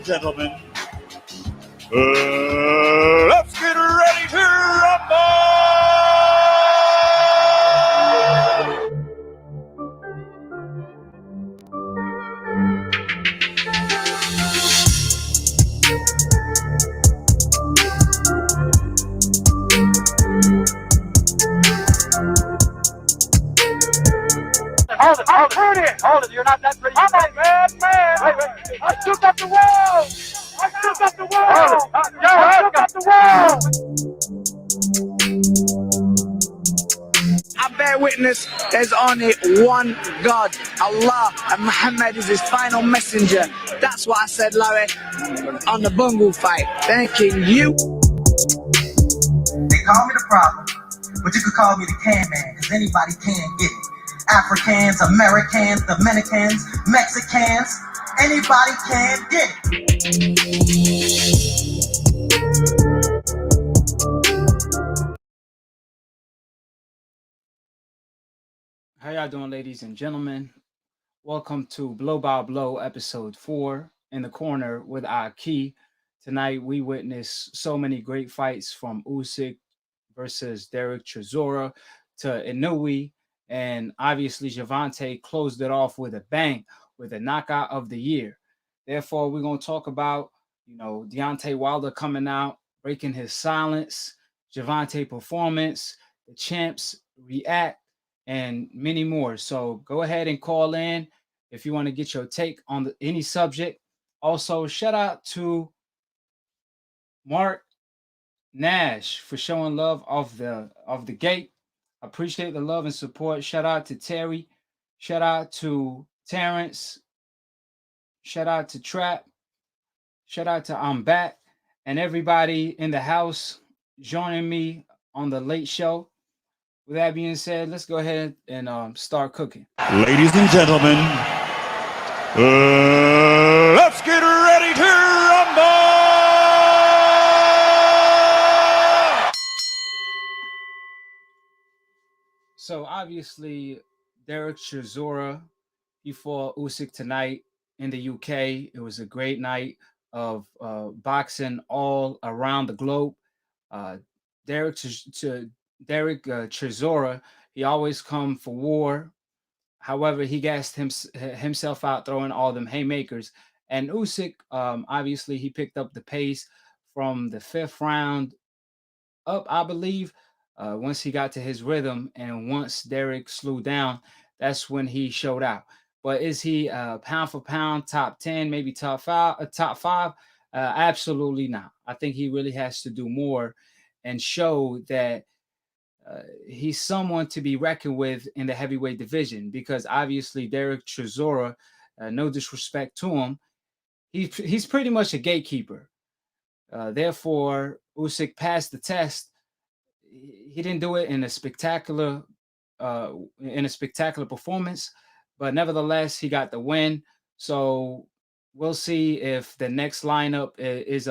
gentlemen, let's get ready to rumble! Hold it, you're not that pretty. I'm a bad man. Wait. I shook up the wall. I shook up the wall. I bear witness there's only one God, Allah, and Muhammad is his final messenger. That's what I said, Larry, on the Bungle fight. Thanking you. They call me the problem, but you could call me the can man, because anybody can get it. Africans, Americans, Dominicans, Mexicans, anybody can get it. How y'all doing, ladies and gentlemen? Welcome to Blow by Blow, episode 4, in the corner with AKHi. Tonight, we witnessed so many great fights from Usyk versus Chisora to Inoue, and obviously Gervonta closed it off with a bang, with a knockout of the year. Therefore, we're going to talk about, Deontay Wilder coming out, breaking his silence, Gervonta performance, the champs react, and many more. So go ahead and call in if you want to get your take on any subject. Also, shout out to Mark Nash for showing love of the gate. Appreciate the love and support. Shout out to Terry. Shout out to Terrence. Shout out to Trap. Shout out to I'm Back. And everybody in the house joining me on the late show. With that being said, let's go ahead and start cooking. Ladies and gentlemen, let's get ready to rumble! So obviously, Chisora, he fought Usyk tonight in the UK. It was a great night of boxing all around the globe. Chisora, he always come for war. However, he gassed himself out throwing all them haymakers. And Usyk, obviously, he picked up the pace from the 5th round up, I believe. Once he got to his rhythm, and once Derek slowed down, that's when he showed out. But is he pound for pound top 10, maybe top five? Absolutely not. I think he really has to do more and show that he's someone to be reckoned with in the heavyweight division, because obviously Chisora, no disrespect to him, he's pretty much a gatekeeper. Therefore, Usyk passed the test. He didn't do it in a spectacular performance, but nevertheless, he got the win. So we'll see if the next lineup is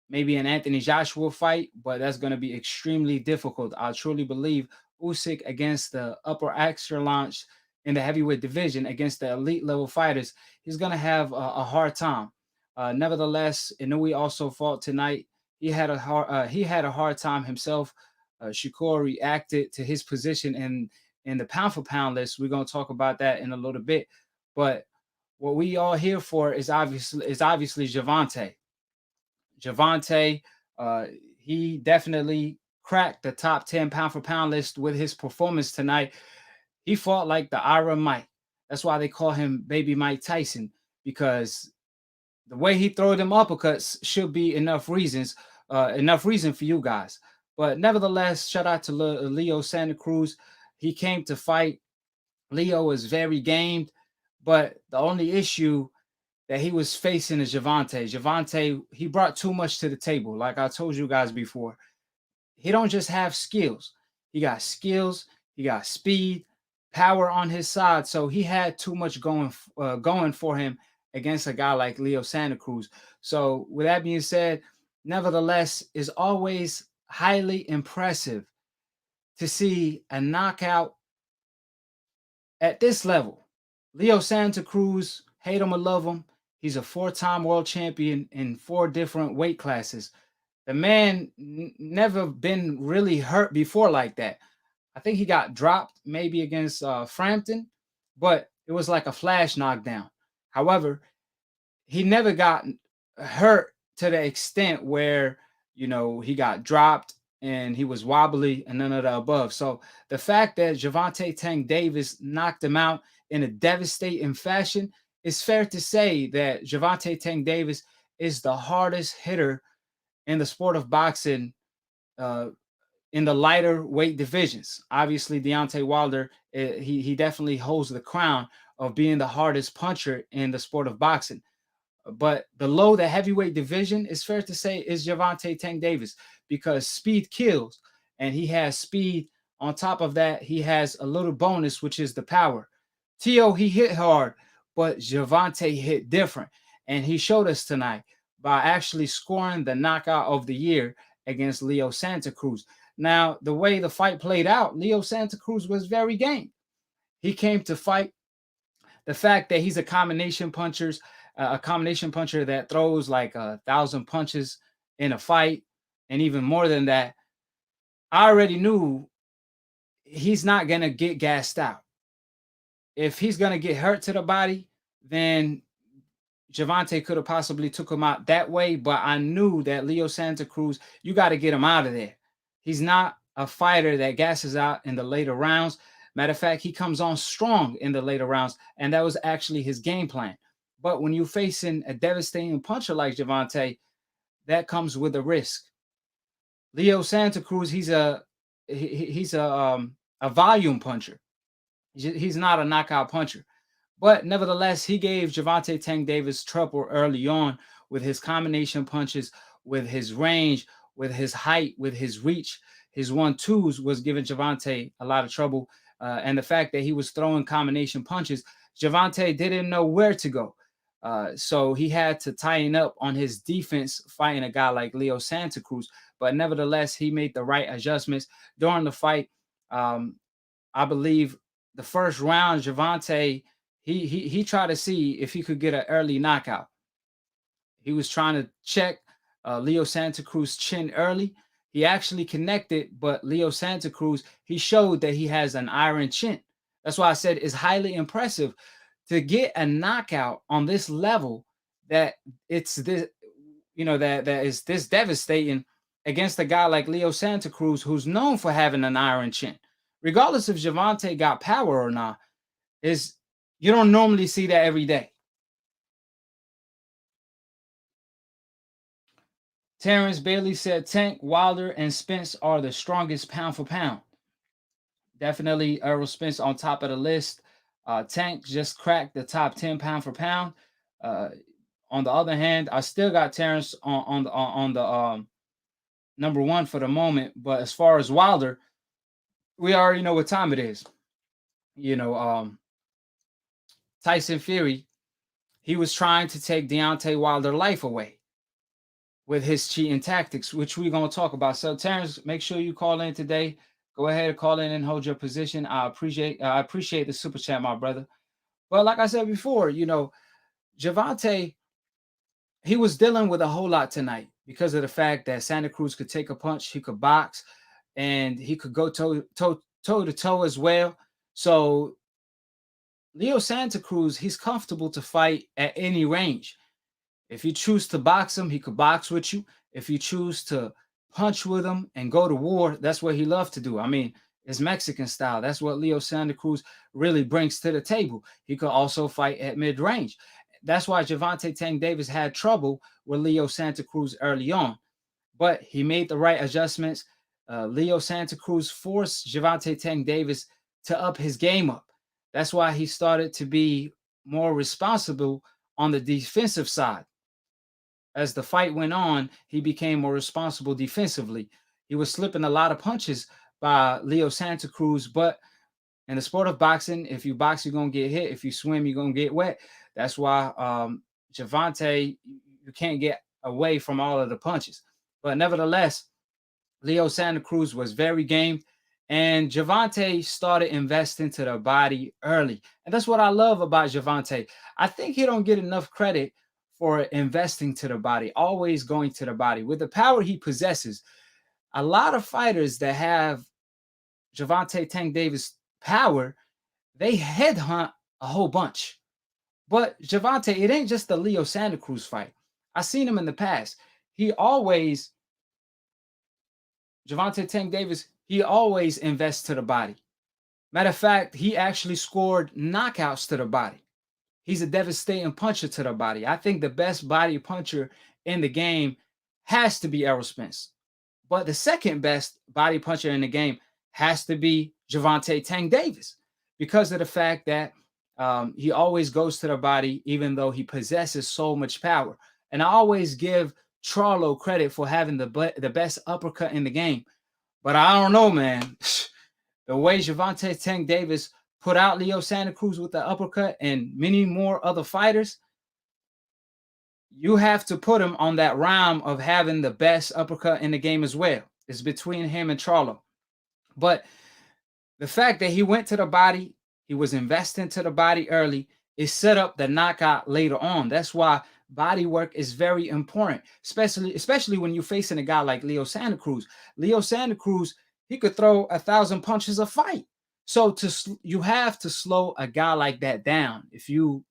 maybe an Anthony Joshua fight, but that's going to be extremely difficult. I truly believe Usyk against the upper echelons in the heavyweight division, against the elite level fighters, he's going to have a hard time. Nevertheless, Inoue also fought tonight. He had a hard time himself. Shakur reacted to his position in the pound for pound list. We're going to talk about that in a little bit. But what we all here for is obviously Gervonta. Gervonta, he definitely cracked the top 10 pound for pound list with his performance tonight. He fought like the Iron Mike. That's why they call him Baby Mike Tyson, because the way he threw them uppercuts should be enough reason for you guys. But nevertheless, shout out to Leo Santa Cruz. He came to fight. Leo is very gamed, but the only issue that he was facing is Gervonta. Gervonta, he brought too much to the table. Like I told you guys before, he don't just have skills. He got skills. He got speed, power on his side. So he had too much going for him against a guy like Leo Santa Cruz. So with that being said, nevertheless, it's always highly impressive to see a knockout at this level. Leo Santa Cruz, hate him or love him, He's a 4-time world champion in 4 different weight classes. The man never been really hurt before like that. I think he got dropped maybe against Frampton, but it was like a flash knockdown. However, he never got hurt to the extent where, he got dropped and he was wobbly and none of the above. So the fact that Gervonta Tank Davis knocked him out in a devastating fashion, it's fair to say that Gervonta Tank Davis is the hardest hitter in the sport of boxing in the lighter weight divisions. Obviously, Deontay Wilder, he definitely holds the crown of being the hardest puncher in the sport of boxing. But below the heavyweight division, it's fair to say is Gervonta Tank Davis, because speed kills, and he has speed. On top of that, he has a little bonus, which is the power. Tio, he hit hard, but Gervonta hit different. And he showed us tonight by actually scoring the knockout of the year against Leo Santa Cruz. Now, the way the fight played out, Leo Santa Cruz was very game. He came to fight. The fact that he's a combination puncher that throws like 1,000 punches in a fight, and even more than that, I already knew he's not going to get gassed out. If he's going to get hurt to the body, then Gervonta could have possibly took him out that way, but I knew that Leo Santa Cruz, you got to get him out of there. He's not a fighter that gasses out in the later rounds. Matter of fact, he comes on strong in the later rounds, and that was actually his game plan. But when you're facing a devastating puncher like Gervonta, that comes with a risk. Leo Santa Cruz, he's a volume puncher. He's not a knockout puncher. But nevertheless, he gave Gervonta Tank Davis trouble early on with his combination punches, with his range, with his height, with his reach. His 1-2s was giving Gervonta a lot of trouble. And the fact that he was throwing combination punches, Gervonta didn't know where to go. So he had to tighten up on his defense fighting a guy like Leo Santa Cruz. But nevertheless, he made the right adjustments during the fight. I believe the first round, Gervonta, he tried to see if he could get an early knockout. He was trying to check Leo Santa Cruz's chin early. He actually connected, but Leo Santa Cruz, he showed that he has an iron chin. That's why I said it's highly impressive to get a knockout on this level, that it's this, that is this devastating against a guy like Leo Santa Cruz, who's known for having an iron chin. Regardless if Gervonta got power or not, you don't normally see that every day. Terrence Bailey said Tank, Wilder, and Spence are the strongest pound for pound. Definitely Errol Spence on top of the list. Tank just cracked the top 10 pound for pound. On the other hand, I still got Terrence on the number 1 for the moment. But as far as Wilder, we already know what time it is. Tyson Fury, he was trying to take Deontay Wilder's life away with his cheating tactics, which we're going to talk about. So, Terrence, make sure you call in today. Go ahead and call in and hold your position. I appreciate the super chat, my brother. But like I said before, Gervonta, he was dealing with a whole lot tonight because of the fact that Santa Cruz could take a punch, he could box, and he could go toe to toe as well. So Leo Santa Cruz, he's comfortable to fight at any range. If you choose to box him, he could box with you. If you choose to punch with him and go to war, that's what he loves to do. I mean, it's Mexican style. That's what Leo Santa Cruz really brings to the table. He could also fight at mid-range. That's why Gervonta Tank Davis had trouble with Leo Santa Cruz early on. But he made the right adjustments. Leo Santa Cruz forced Gervonta Tank Davis to up his game up. That's why he started to be more responsible on the defensive side. As the fight went on, he became more responsible defensively. He was slipping a lot of punches by Leo Santa Cruz, but in the sport of boxing, if you box, you're going to get hit. If you swim, you're going to get wet. That's why Gervonta, you can't get away from all of the punches. But nevertheless, Leo Santa Cruz was very game, and Gervonta started investing to the body early. And that's what I love about Gervonta. I think he don't get enough credit for investing to the body, always going to the body. With the power he possesses, a lot of fighters that have Gervonta Tank Davis power, they headhunt a whole bunch. But Gervonta, it ain't just the Leo Santa Cruz fight. I've seen him in the past. Gervonta Tank Davis, he always invests to the body. Matter of fact, he actually scored knockouts to the body. He's a devastating puncher to the body. I think the best body puncher in the game has to be Errol Spence. But the second best body puncher in the game has to be Gervonta Tank Davis, because of the fact that he always goes to the body, even though he possesses so much power. And I always give Charlo credit for having the best uppercut in the game. But I don't know, man. The way Gervonta Tank Davis put out Leo Santa Cruz with the uppercut and many more other fighters, you have to put him on that round of having the best uppercut in the game as well. It's between him and Charlo. But the fact that he went to the body, he was investing to the body early, it set up the knockout later on. That's why body work is very important, especially when you're facing a guy like Leo Santa Cruz. Leo Santa Cruz, he could throw 1,000 punches a fight. So you have to slow a guy like that down if you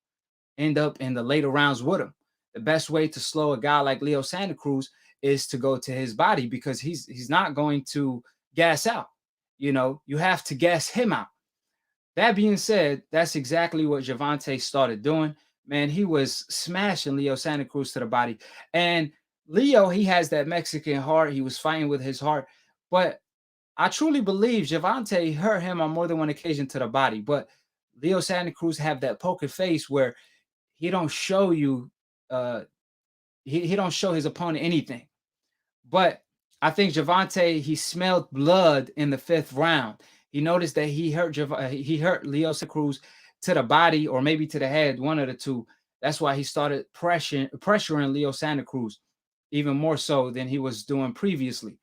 end up in the later rounds with him. The best way to slow a guy like Leo Santa Cruz is to go to his body, because he's not going to gas out. You know, you have to gas him out. That being said, that's exactly what Gervonta started doing. Man, he was smashing Leo Santa Cruz to the body. And Leo, he has that Mexican heart. He was fighting with his heart. But I truly believe Gervonta hurt him on more than one occasion to the body. But Leo Santa Cruz have that poker face where he don't show you, he don't show his opponent anything. But I think Gervonta, he smelled blood in the 5th round. He noticed that he hurt Leo Santa Cruz to the body, or maybe to the head, one of the two. That's why he started pressuring Leo Santa Cruz even more so than he was doing previously.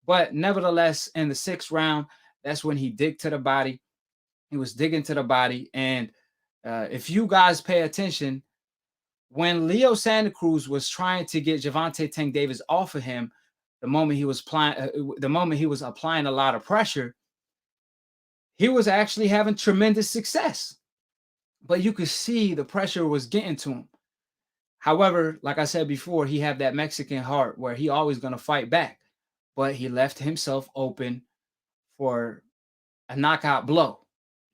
But nevertheless, in the 6th round, that's when he digged to the body. He was digging to the body. And if you guys pay attention, when Leo Santa Cruz was trying to get Gervonta Tank Davis off of him, the moment he was applying a lot of pressure, he was actually having tremendous success. But you could see the pressure was getting to him. However, like I said before, he had that Mexican heart where he always going to fight back. But he left himself open for a knockout blow.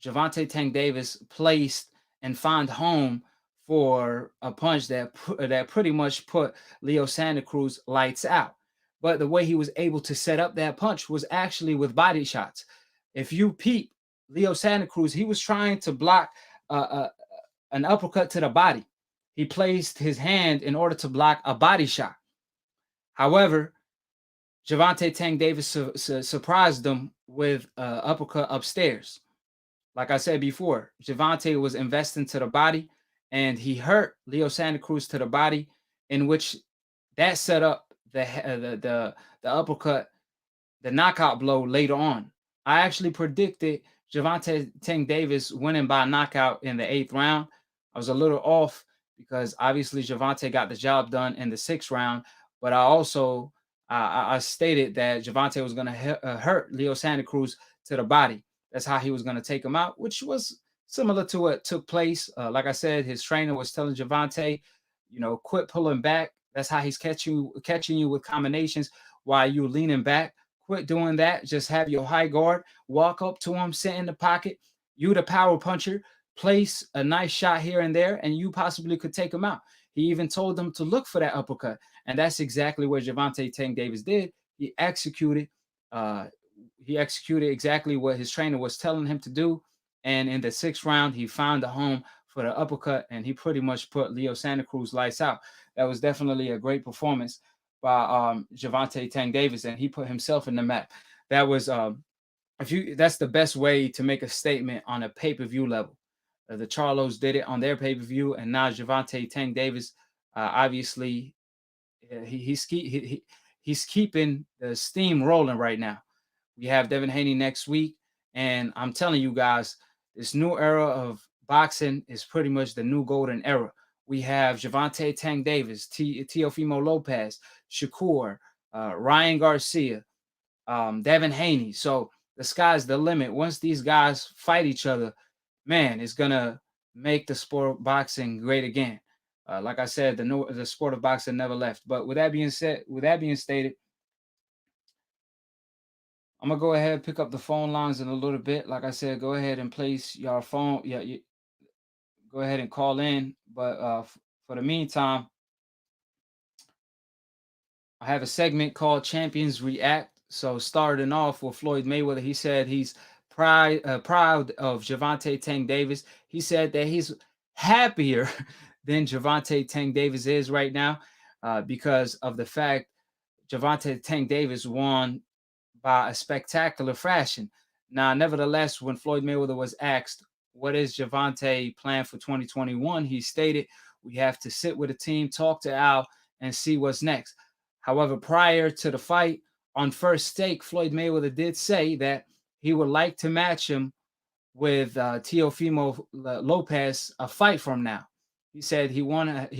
Gervonta Tank Davis placed and found home for a punch that pretty much put Leo Santa Cruz lights out. But the way he was able to set up that punch was actually with body shots. If you peep Leo Santa Cruz, he was trying to block an uppercut to the body. He placed his hand in order to block a body shot. However, Gervonta Tank Davis surprised them with an uppercut upstairs. Like I said before, Gervonta was investing to the body, and he hurt Leo Santa Cruz to the body, in which that set up the uppercut, the knockout blow later on. I actually predicted Gervonta Tank Davis winning by knockout in the 8th round. I was a little off because obviously Gervonta got the job done in the 6th round, but I also I stated that Gervonta was going to hurt Leo Santa Cruz to the body. That's how he was going to take him out, which was similar to what took place. Like I said, his trainer was telling Gervonta, quit pulling back. That's how he's catching you with combinations while you're leaning back. Quit doing that. Just have your high guard. Walk up to him, sit in the pocket. You the power puncher. Place a nice shot here and there, and you possibly could take him out. He even told them to look for that uppercut. And that's exactly what Gervonta Tank Davis did. He executed exactly what his trainer was telling him to do. And in the 6th round, he found a home for the uppercut, and he pretty much put Leo Santa Cruz lights out. That was definitely a great performance by Gervonta Tank Davis, and he put himself in the map. That was that's the best way to make a statement on a pay-per-view level. The Charlos did it on their pay-per-view, and now Gervonta Tank Davis, obviously, he's keeping the steam rolling right now. We have Devin Haney next week, and I'm telling you guys, this new era of boxing is pretty much the new golden era. We have Gervonta Tank Davis, Teofimo Lopez, Shakur, Ryan Garcia, Devin Haney. So the sky's the limit. Once these guys fight each other, man, it's gonna make the sport of boxing great again. Like I said, the sport of boxing never left. But with that being stated, I'm gonna go ahead and pick up the phone lines in a little bit. Like I said, go ahead and place your phone. Yeah, go ahead and call in. But for the meantime, I have a segment called Champions React. So starting off with Floyd Mayweather, he said he's proud of Gervonta Tank Davis. He said that he's happier than Gervonta Tank Davis is right now because of the fact Gervonta Tank Davis won by a spectacular fashion. Now, nevertheless, when Floyd Mayweather was asked, what is Gervonta plan for 2021? He stated, we have to sit with the team, talk to Al, and see what's next. However, prior to the fight, on First Take, Floyd Mayweather did say that he would like to match him with Teofimo Lopez a fight from now. He said he want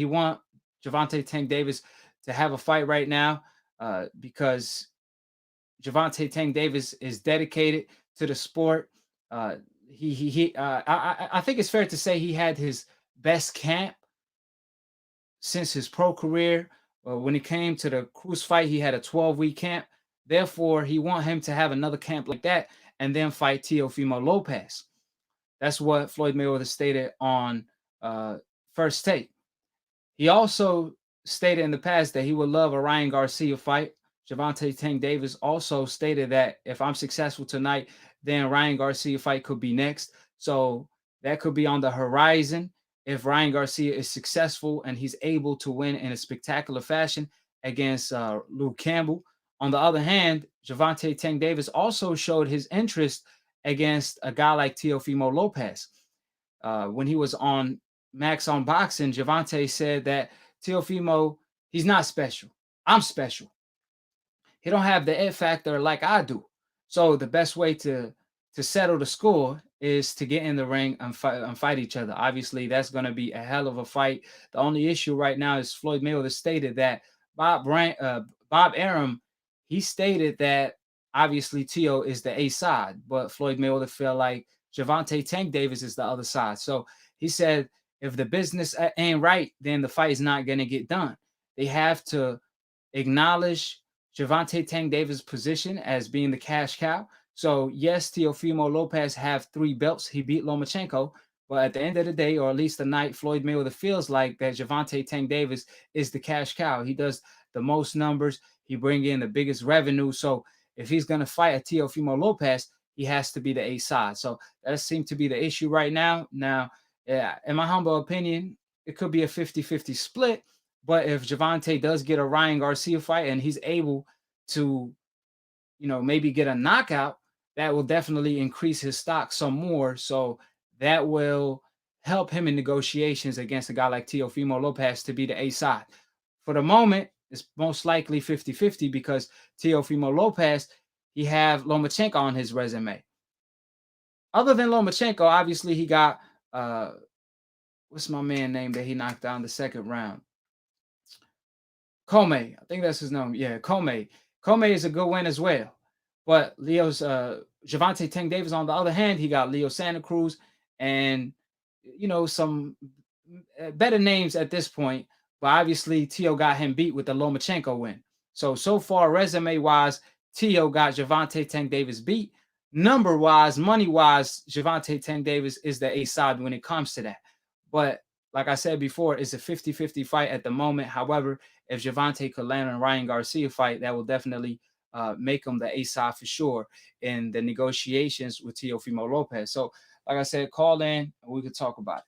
Gervonta Tank Davis to have a fight right now because Gervonta Tank Davis is dedicated to the sport. I think it's fair to say he had his best camp since his pro career. When it came to the Cruz fight, he had a 12-week camp. Therefore, he want him to have another camp like that and then fight Teofimo Lopez. That's what Floyd Mayweather stated on First Take. He also stated in the past that he would love a Ryan Garcia fight. Gervonta Tank Davis also stated that if I'm successful tonight, then Ryan Garcia fight could be next. So that could be on the horizon if Ryan Garcia is successful and he's able to win in a spectacular fashion against Luke Campbell. On the other hand, Gervonta Tank Davis also showed his interest against a guy like Teofimo Lopez. When he was on Max on Boxing, Gervonta said that Teofimo, he's not special. I'm special. He don't have the it factor like I do. So the best way to settle the score is to get in the ring and fight each other. Obviously, that's going to be a hell of a fight. The only issue right now is Floyd Mayweather stated that Bob Arum, he stated that obviously Teo is the A side, but Floyd Mayweather felt like Gervonta Tank Davis is the other side. So he said if the business ain't right, then the fight is not going to get done. They have to acknowledge Gervonta Tank Davis' position as being the cash cow. So yes, Teofimo Lopez have 3 belts. He beat Lomachenko, but at the end of the day, or at least the night, Floyd Mayweather feels like that Gervonta Tank Davis is the cash cow. He does the most numbers. He bring in the biggest revenue. So if he's going to fight a Teofimo Lopez, he has to be the A side. So that seems to be the issue right now. Now, in my humble opinion, it could be a 50-50 split. But if Gervonta does get a Ryan Garcia fight and he's able to, maybe get a knockout, that will definitely increase his stock some more. So that will help him in negotiations against a guy like Teofimo Lopez to be the A side. For the moment, it's most likely 50-50 because Teofimo Lopez, he have Lomachenko on his resume. Other than Lomachenko, obviously he got, what's my man name that he knocked down the second round? Comey. I think that's his name. Yeah, Comey. Comey is a good win as well. But Gervonta Tank Davis, on the other hand, he got Leo Santa Cruz and, some better names at this point. But obviously, Teo got him beat with the Lomachenko win. So far, resume-wise, Teo got Gervonta Tank Davis beat. Number-wise, money-wise, Gervonta Tank Davis is the A side when it comes to that. But like I said before, it's a 50-50 fight at the moment. However, if Gervonta could land a Ryan Garcia fight, that will definitely make him the A side for sure in the negotiations with Teofimo Lopez. So, like I said, call in and we could talk about it.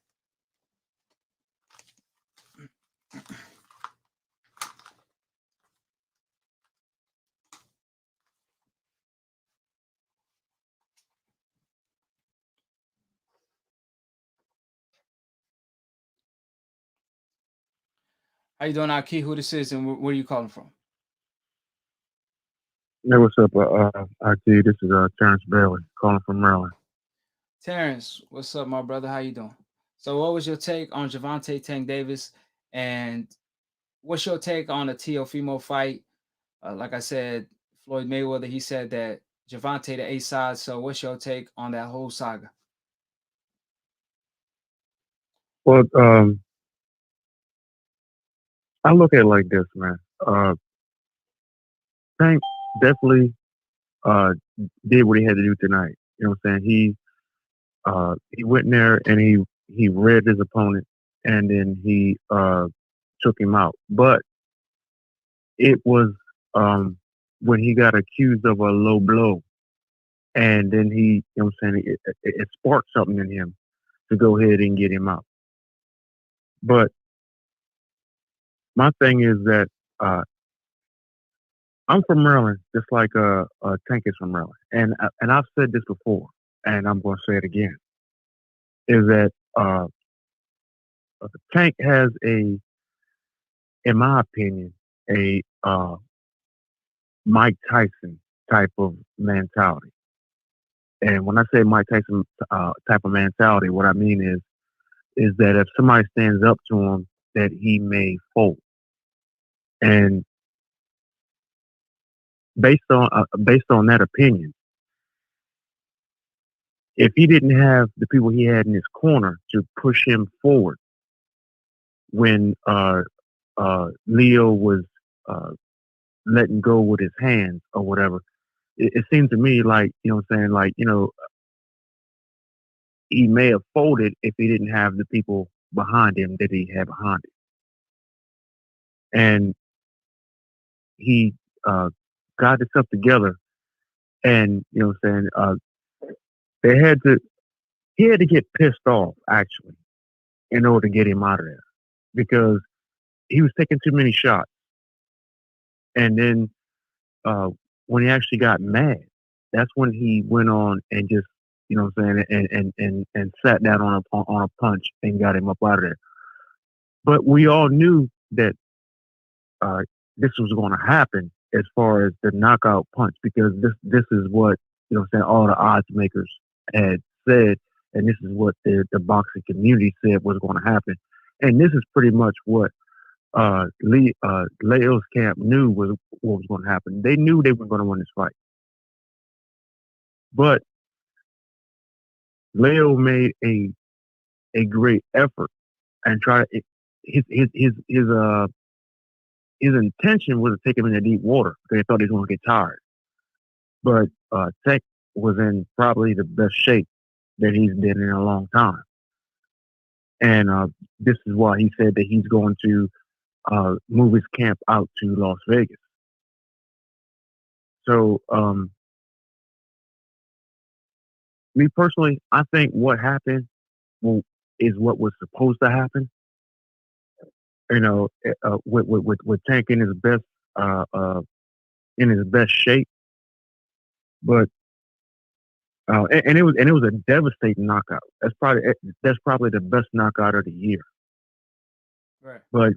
How you doing, AKHi? Who this is and where are you calling from? Hey, what's up, AKHi? This is Terrence Bailey calling from Maryland. Terrence, what's up, my brother? How you doing? So what was your take on Gervonta Tank Davis? And what's your take on the Teofimo fight? Like I said, Floyd Mayweather, he said that Gervonta the A side. So what's your take on that whole saga? Well, I look at it like this, man. Tank definitely did what he had to do tonight. You know what I'm saying? He went in there and he read his opponent and then he took him out. But it was when he got accused of a low blow, and then he, you know what I'm saying, it sparked something in him to go ahead and get him out. But my thing is that I'm from Maryland, just like Tank is from Maryland, and I've said this before, and I'm going to say it again, is that Tank has in my opinion, a Mike Tyson type of mentality. And when I say Mike Tyson type of mentality, what I mean is that if somebody stands up to him, that he may fold. And based on that opinion, if he didn't have the people he had in his corner to push him forward when Leo was letting go with his hands or whatever, it seemed to me like, you know what I'm saying, like, you know, he may have folded if he didn't have the people behind him that he had behind him. And he got himself together, and, you know what I'm saying, he had to get pissed off, actually, in order to get him out of there, because he was taking too many shots. And then when he actually got mad, that's when he went on and just, you know what I'm saying, and sat down on a punch and got him up out of there. But we all knew that this was going to happen as far as the knockout punch, because this is what, you know what I'm saying, all the odds makers had said, and this is what the boxing community said was going to happen. And this is pretty much what Leo's camp knew was what was going to happen. They knew they were going to win this fight. But Leo made a great effort and tried his intention was to take him into deep water because they thought he was going to get tired. But Tech was in probably the best shape that he's been in a long time. And this is why he said that he's going to move his camp out to Las Vegas. So, me personally, I think what happened is what was supposed to happen. You know, with Tank in his best shape, but and it was a devastating knockout. That's probably the best knockout of the year. Right. But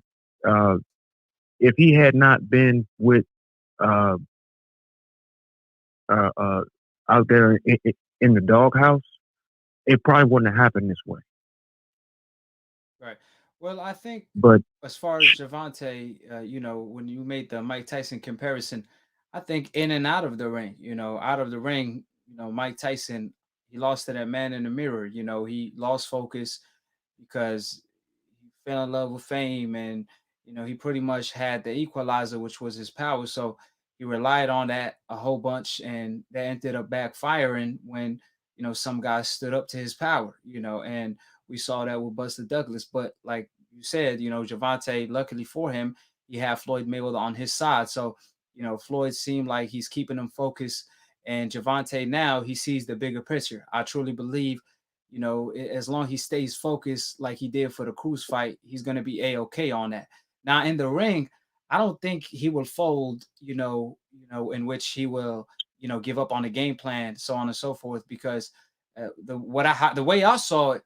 if he had not been with out there in the doghouse, it probably wouldn't have happened this way. Right. Well, I think, but as far as Gervonta, you know, when you made the Mike Tyson comparison, I think in and out of the ring, you know, out of the ring, you know, Mike Tyson, he lost to that man in the mirror. You know, he lost focus because he fell in love with fame, and you know, he pretty much had the equalizer, which was his power. So he relied on that a whole bunch, and that ended up backfiring when, you know, some guys stood up to his power, you know, and we saw that with Buster Douglas. But like you said, you know, Gervonta, luckily for him, he had Floyd Mayweather on his side. So, you know, Floyd seemed like he's keeping him focused. And Gervonta now, he sees the bigger picture. I truly believe, you know, as long as he stays focused like he did for the Cruz fight, he's going to be A-okay on that. Now, in the ring, I don't think he will fold, in which he will, you know, give up on the game plan, so on and so forth, because the way I saw it,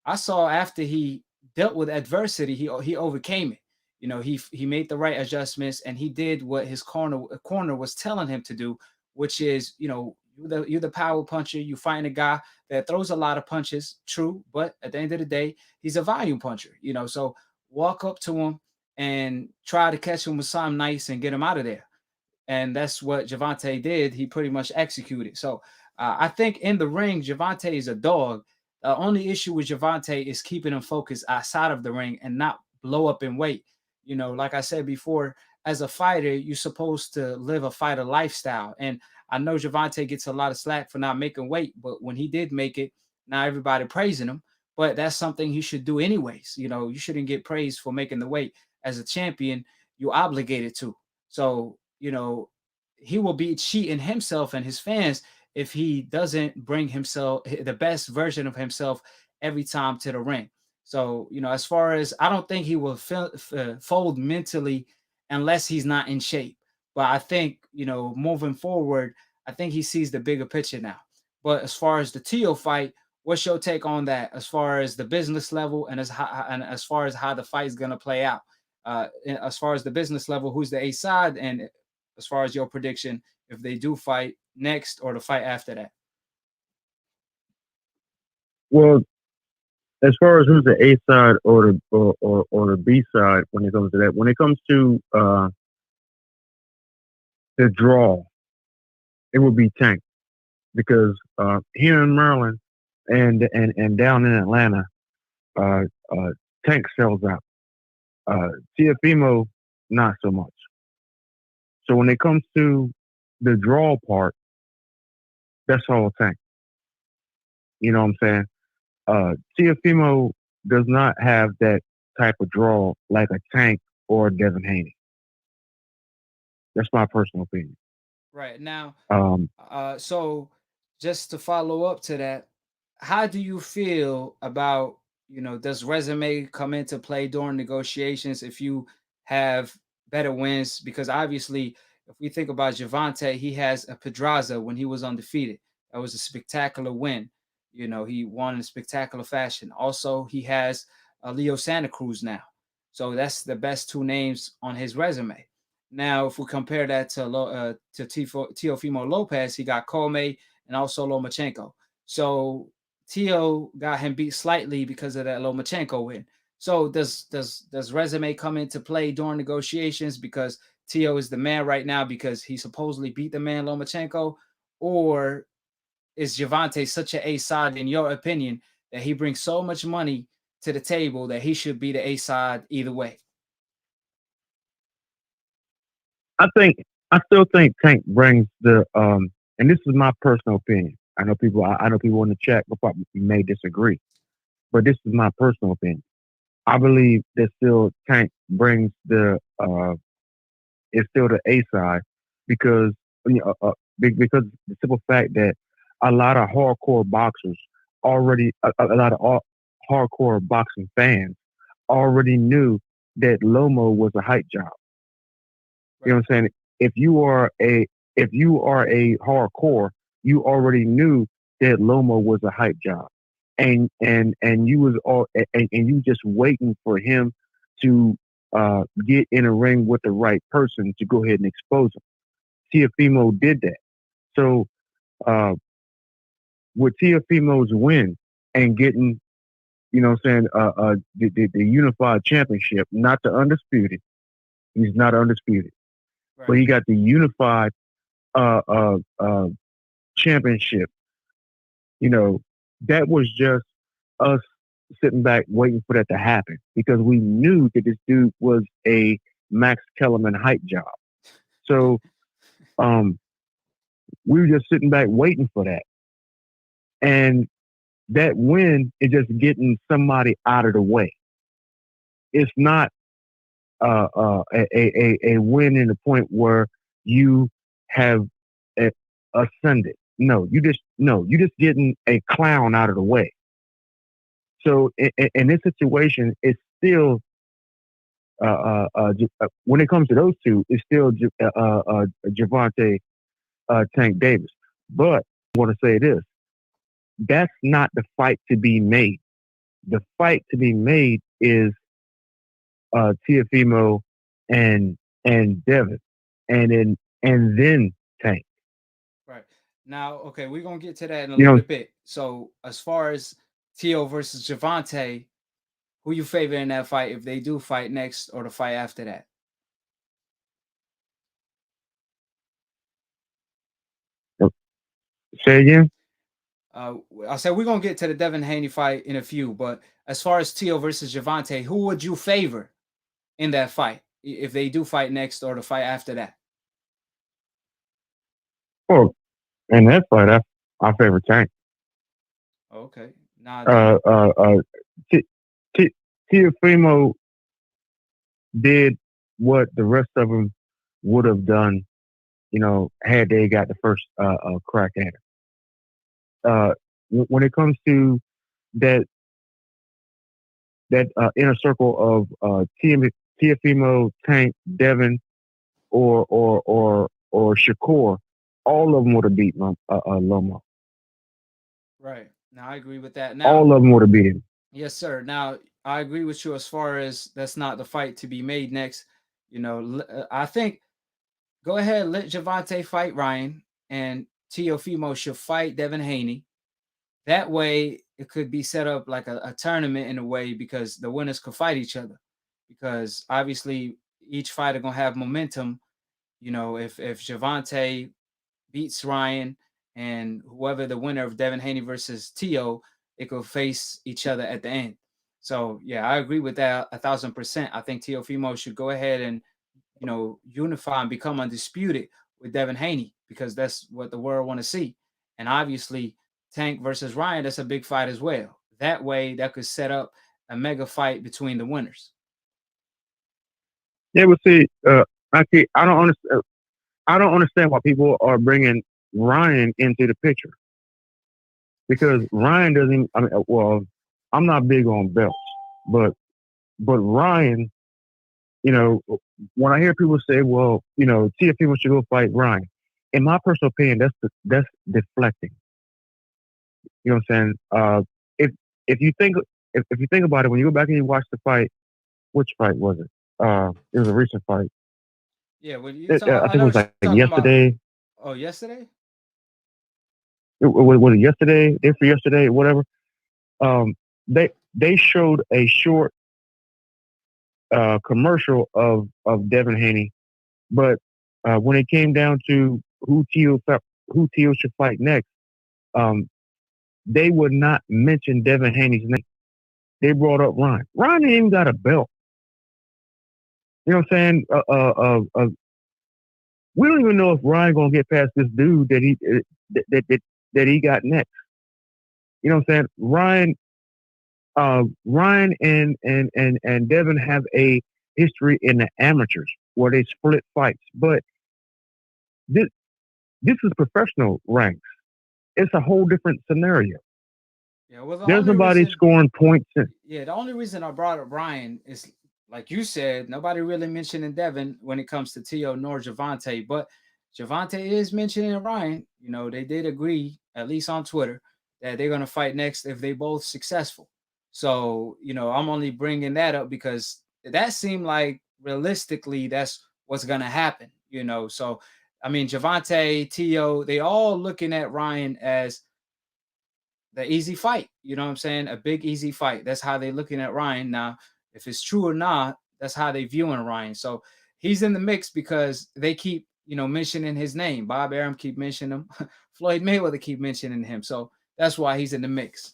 I saw after he dealt with adversity, he overcame it. You know, he made the right adjustments, and he did what his corner was telling him to do, which is, you know, You're the power puncher. You find a guy that throws a lot of punches, true, but at the end of the day, he's a volume puncher. So walk up to him and try to catch him with something nice and get him out of there. And that's what Gervonta did. He pretty much executed. So I think in the ring, Gervonta is a dog. The only issue with Gervonta is keeping him focused outside of the ring and not blow up in weight. Like I said before, as a fighter, you're supposed to live a fighter lifestyle. And I know Gervonta gets a lot of slack for not making weight, but when he did make it, now everybody praising him. But that's something he should do anyways. You shouldn't get praised for making the weight. As a champion, you're obligated to. So, he will be cheating himself and his fans if he doesn't bring himself the best version of himself every time to the ring. So, as far as I don't think he will fold mentally unless he's not in shape. But I think, moving forward, I think he sees the bigger picture now. But as far as the Tio fight, what's your take on that? As far as the business level and as far as how the fight is going to play out? As far as the business level, who's the A side, and as far as your prediction, if they do fight next or the fight after that? Well, as far as who's the A side or the B side when it comes to that, when it comes to the draw, it would be Tank, because here in Maryland and down in Atlanta, Tank sells out. Teofimo, not so much. So when it comes to the draw part, that's all Tank. You know what I'm saying? Teofimo does not have that type of draw like a Tank or Devin Haney. That's my personal opinion. Right now, so just to follow up to that, how do you feel about, does resume come into play during negotiations if you have better wins? Because obviously, if we think about Gervonta, he has a Pedraza when he was undefeated. That was a spectacular win. He won in spectacular fashion. Also, he has Leo Santa Cruz now. So that's the best two names on his resume. Now, if we compare that to Teofimo Lopez, he got Colme and also Lomachenko. So Tio got him beat slightly because of that Lomachenko win. So does resume come into play during negotiations because Tio is the man right now because he supposedly beat the man Lomachenko? Or is Gervonta such an A side in your opinion that he brings so much money to the table that he should be the A side either way? I still think Tank brings the and this is my personal opinion. I know people in the chat may disagree, but this is my personal opinion. I believe that still Tank brings it's still the A side because because the simple fact that a lot of hardcore boxers already a lot of hardcore boxing fans already knew that Lomo was a hype job. You know what I'm saying? If you are a hardcore, you already knew that Loma was a hype job, and you was all and you just waiting for him to get in a ring with the right person to go ahead and expose him. Teofimo did that. So with Teofimo's win and getting, you know what I'm saying, the unified championship, not the undisputed. He's not undisputed. Right. But he got the unified championship. That was just us sitting back waiting for that to happen because we knew that this dude was a Max Kellerman hype job. So we were just sitting back waiting for that. And that win is just getting somebody out of the way. It's not a win in the point where you have ascended. No, you just getting a clown out of the way. So in this situation, it's still when it comes to those two, it's still Gervonta Tank Davis. But I want to say this: that's not the fight to be made. The fight to be made is Teofimo and Devin, and then Tank. Right. Now, okay, we're gonna get to that in a You know, little bit. So, as far as Tio versus Gervonta, who you favor in that fight if they do fight next or the fight after that? say again. I said we're gonna get to the Devin Haney fight in a few, but as far as Tio versus Gervonta, who would you favor in that fight if they do fight next or the fight after that? Well, in that fight, I favor Tank. Okay. Now, T- Teofimo did what the rest of them would have done, had they got the first crack at it. When it comes to that inner circle of Teofimo, Tank, Devin, or Shakur, all of them would have beat Lomo. right. Now I agree with that. Now, All of them would have beat him. yes, sir. Now I agree with you as far as that's not the fight to be made next. I think go ahead, let Gervonta fight Ryan, and Teofimo should fight Devin Haney. That way, it could be set up like a tournament in a way because the winners could fight each other. Because obviously, each fighter gonna have momentum. If Gervonta beats Ryan and whoever the winner of Devin Haney versus Tio, it could face each other at the end. So yeah, I agree with that 1,000%. I think Teofimo should go ahead and unify and become undisputed with Devin Haney because that's what the world want to see. And obviously, Tank versus Ryan, that's a big fight as well. That way, that could set up a mega fight between the winners. Yeah, but see, I don't understand. I don't understand why people are bringing Ryan into the picture because Ryan doesn't. I mean, well, I'm not big on belts, but Ryan, when I hear people say, well, Teofimo should go fight Ryan, in my personal opinion, that's deflecting. You know what I'm saying? If you think about it, when you go back and you watch the fight, which fight was it? It was a recent fight. Yeah, what you I think it was like yesterday. Oh, yesterday? Was it yesterday? Day for yesterday, whatever. They showed a short commercial of Devin Haney, but when it came down to who Tio should fight next, they would not mention Devin Haney's name. They brought up Ryan. Ryan ain't even got a belt. You know what I'm saying? We don't even know if Ryan gonna get past this dude that he got next. You know what I'm saying? Ryan and Devin have a history in the amateurs where they split fights, but this is professional ranks. It's a whole different scenario. Yeah, well, there's nobody scoring points. Yeah, the only reason I brought up Ryan is, like you said, nobody really mentioning Devin when it comes to Tio nor Gervonta, but Gervonta is mentioning Ryan. They did agree, at least on Twitter, that they're going to fight next if they both successful. So, I'm only bringing that up because that seemed like realistically that's what's going to happen, So, I mean, Gervonta, Tio, they all looking at Ryan as the easy fight. You know what I'm saying? A big, easy fight. That's how they're looking at Ryan. Now, if it's true or not, that's how they viewing Ryan. So he's in the mix because they keep, mentioning his name. Bob Arum keep mentioning him. Floyd Mayweather keep mentioning him. So that's why he's in the mix.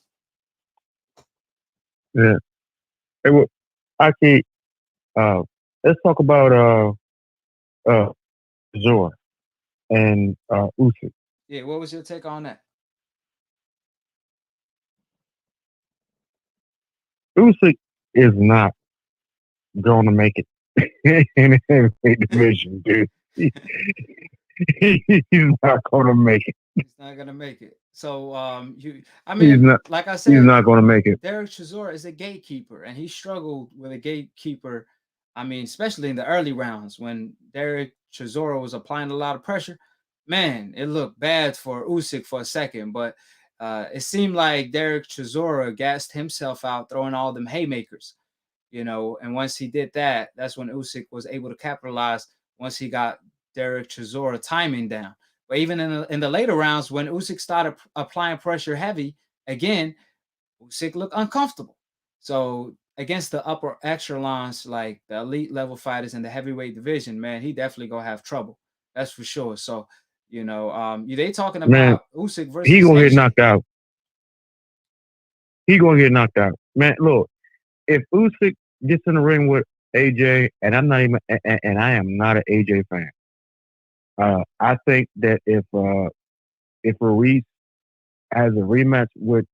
Yeah. Hey, well, actually, let's talk about Chisora and Usyk. Yeah, what was your take on that? Usyk is not going to make it in the heavyweight division, dude. He's not going to make it. He's not going to make it. So, like I said, he's not going to make it. Derek Chisora is a gatekeeper, and he struggled with a gatekeeper. I mean, especially in the early rounds when Derek Chisora was applying a lot of pressure. Man, it looked bad for Usyk for a second, but it seemed like Derek Chisora gassed himself out, throwing all them haymakers, and once he did that, that's when Usyk was able to capitalize once he got Derek Chisora timing down. But even in the later rounds, when Usyk started applying pressure heavy again, Usyk looked uncomfortable. So against the upper echelons, like the elite level fighters in the heavyweight division, man, he definitely gonna have trouble. That's for sure. So, they talking Man, about Usyk versus he gonna get AJ. knocked out. He gonna get knocked out. Man, look, if Usyk gets in the ring with AJ, and I'm not even, and I am not an AJ fan. I think that if Ruiz has a rematch with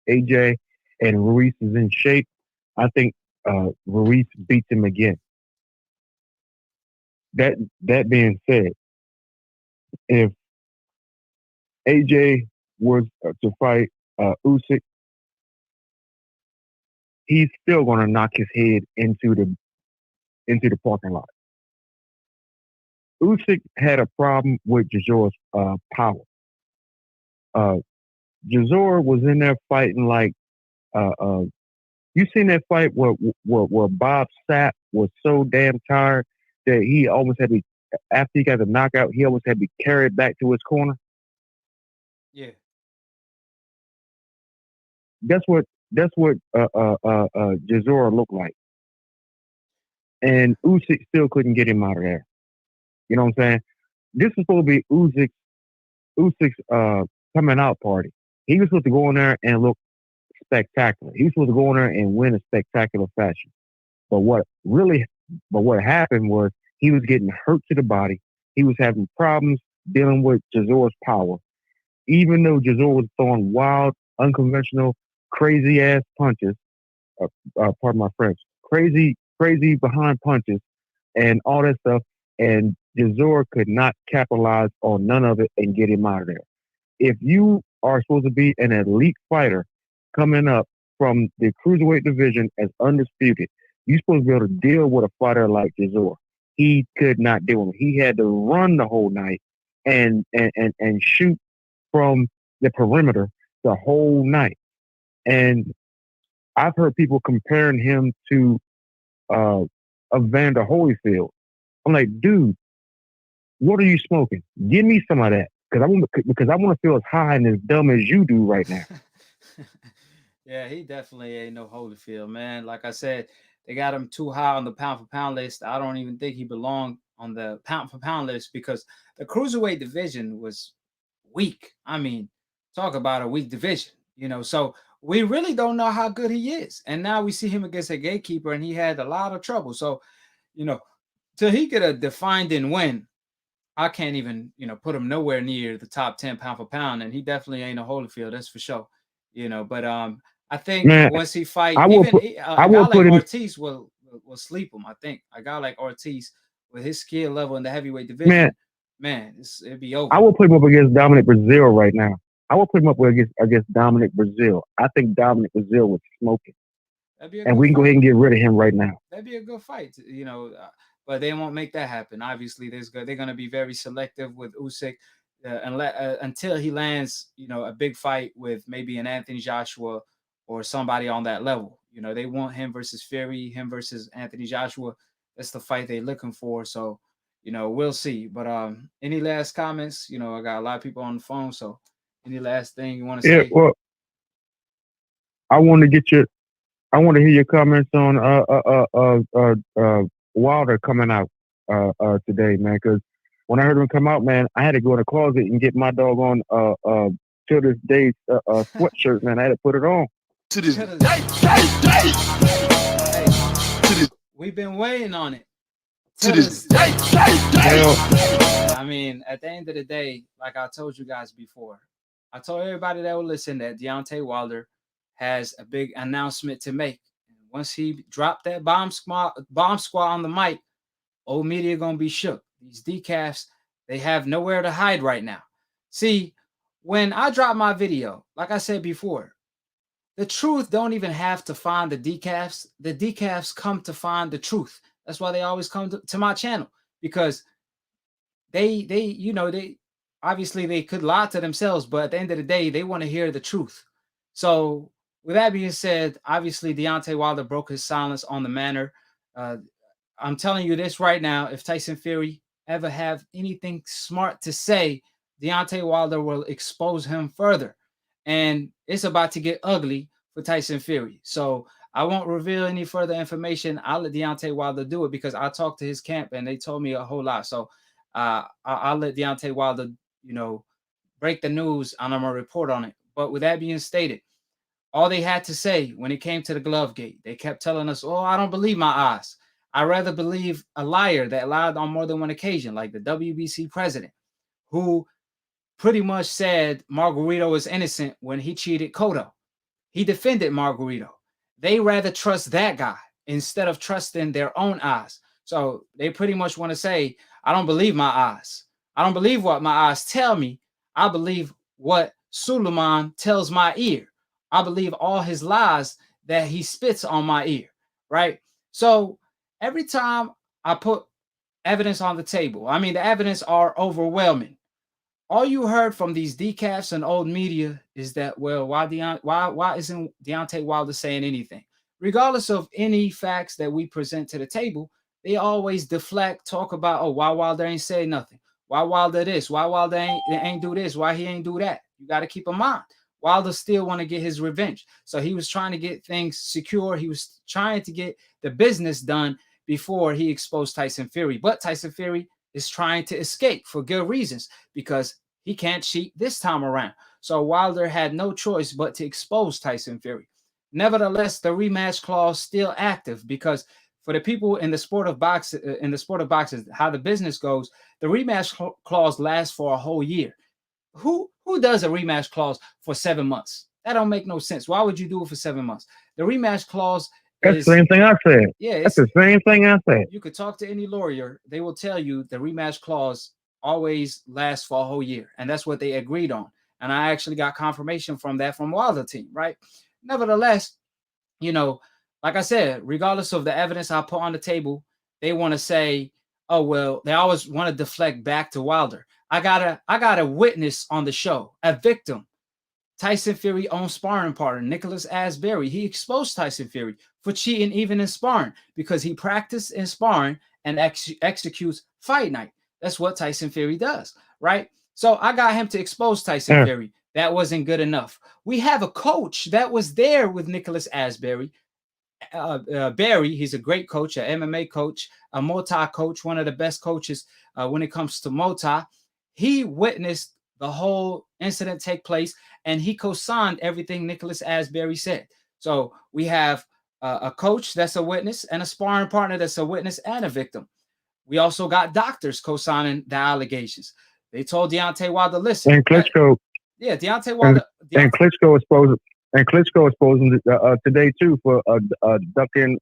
AJ and Ruiz is in shape, I think Ruiz beats him again. That being said, if AJ was to fight Usyk, he's still going to knock his head into the parking lot. Usyk had a problem with Chisora's power. Chisora was in there fighting like you seen that fight where Bob Sapp was so damn tired that he almost had to, after he got the knockout, he almost had to be carried back to his corner. Yeah. That's what Chisora looked like. And Usyk still couldn't get him out of there. You know what I'm saying? This is supposed to be Usyk's coming out party. He was supposed to go in there and look spectacular. He was supposed to go in there and win a spectacular fashion. But what happened was he was getting hurt to the body. He was having problems dealing with Chisora's power. Even though Chisora was throwing wild, unconventional, crazy ass punches, pardon my French, crazy behind punches and all that stuff, and Chisora could not capitalize on none of it and get him out of there. If you are supposed to be an elite fighter coming up from the cruiserweight division as undisputed, you're supposed to be able to deal with a fighter like Chisora. He could not deal with him. He had to run the whole night and shoot from the perimeter the whole night. And I've heard people comparing him to Evander Holyfield. I'm like, dude, what are you smoking? Give me some of that, because I want to feel as high and as dumb as you do right now. Yeah, he definitely ain't no Holyfield, man. Like I said, they got him too high on the pound for pound list. I don't even think he belonged on the pound for pound list because the cruiserweight division was weak. I mean, talk about a weak division, so we really don't know how good he is. And now we see him against a gatekeeper and he had a lot of trouble. So, till he get a defining win, I can't even, put him nowhere near the top 10 pound for pound. And he definitely ain't a Holyfield, that's for sure. But I think once he fight, a guy like Ortiz will sleep him. I think a guy like Ortiz with his skill level in the heavyweight division, man, it'd be over. I will put him up against Dominic Brazil right now. I will put him up against Dominic Brazil. I think Dominic Brazil would smoke it. And we can go ahead and get rid of him right now. That'd be a good fight, but they won't make that happen. Obviously, they're going to be very selective with Usyk until he lands, a big fight with maybe an Anthony Joshua or somebody on that level. They want him versus Fury, him versus Anthony Joshua. That's the fight they're looking for. So, we'll see. But any last comments? I got a lot of people on the phone. So, any last thing you want to say? Yeah, well, I want to hear your comments on Wilder coming out today, man. Because when I heard him come out, man, I had to go in the closet and get my doggone till this day sweatshirt, man. I had to put it on. To this Hey, we've been waiting on it. To this day. I mean, at the end of the day, like I told you guys before, I told everybody that would listen that Deontay Wilder has a big announcement to make. And once he dropped that bomb squad on the mic, old media gonna be shook. These decafs, they have nowhere to hide right now. See, when I drop my video, like I said before, the truth don't even have to find the decafs. The decafs come to find the truth. That's why they always come to my channel, because they obviously they could lie to themselves, but at the end of the day, they want to hear the truth. So with that being said, obviously Deontay Wilder broke his silence on the matter. I'm telling you this right now: if Tyson Fury ever have anything smart to say Deontay Wilder will expose him further. And it's about to get ugly for Tyson Fury. So I won't reveal any further information. I'll let Deontay Wilder do it because I talked to his camp and they told me a whole lot. So I'll let Deontay Wilder, break the news and I'm going to report on it. But with that being stated, all they had to say when it came to the glove gate, they kept telling us, oh, I don't believe my eyes. I rather believe a liar that lied on more than one occasion, like the WBC president, who pretty much said Margarito is innocent when he cheated Cotto. He defended Margarito. They rather trust that guy instead of trusting their own eyes. So they pretty much want to say, I don't believe my eyes. I don't believe what my eyes tell me. I believe what Suleiman tells my ear. I believe all his lies that he spits on my ear, right? So every time I put evidence on the table, I mean, the evidence are overwhelming. All you heard from these decafs and old media is that, well, why isn't Deontay Wilder saying anything? Regardless of any facts that we present to the table, they always deflect, talk about, oh, why Wilder ain't say nothing? Why Wilder this? Why Wilder ain't do this? Why he ain't do that? You got to keep in mind, Wilder still want to get his revenge. So he was trying to get things secure. He was trying to get the business done before he exposed Tyson Fury. But Tyson Fury is trying to escape for good reasons because he can't cheat this time around. So Wilder had no choice but to expose Tyson Fury. Nevertheless, the rematch clause still active because for the people in the sport of boxing, how the business goes, the rematch clause lasts for a whole year. Who does a rematch clause for 7 months? That don't make no sense. Why would you do it for 7 months? The rematch clause That's the same thing I said. Yeah, that's the same thing I said. You could talk to any lawyer. They will tell you the rematch clause always lasts for a whole year. And that's what they agreed on. And I actually got confirmation from that from Wilder team, right? Nevertheless, like I said, regardless of the evidence I put on the table, they want to say, oh, well, they always want to deflect back to Wilder. I got a witness on the show, a victim. Tyson Fury own sparring partner, Nicholas Asbury. He exposed Tyson Fury for cheating even in sparring because he practiced in sparring and executes fight night. That's what Tyson Fury does, right? So I got him to expose Tyson Fury. That wasn't good enough. We have a coach that was there with Nicholas Asbury. Barry, he's a great coach, an MMA coach, a Muay Thai coach, one of the best coaches when it comes to Muay Thai. He witnessed the whole incident take place, and he co-signed everything Nicholas Asbury said. So we have a coach that's a witness and a sparring partner that's a witness and a victim. We also got doctors co-signing the allegations. They told Deontay Wilder, listen. And Klitschko. Deontay Wilder. And Klitschko exposed. And Klitschko exposed him today too for ducking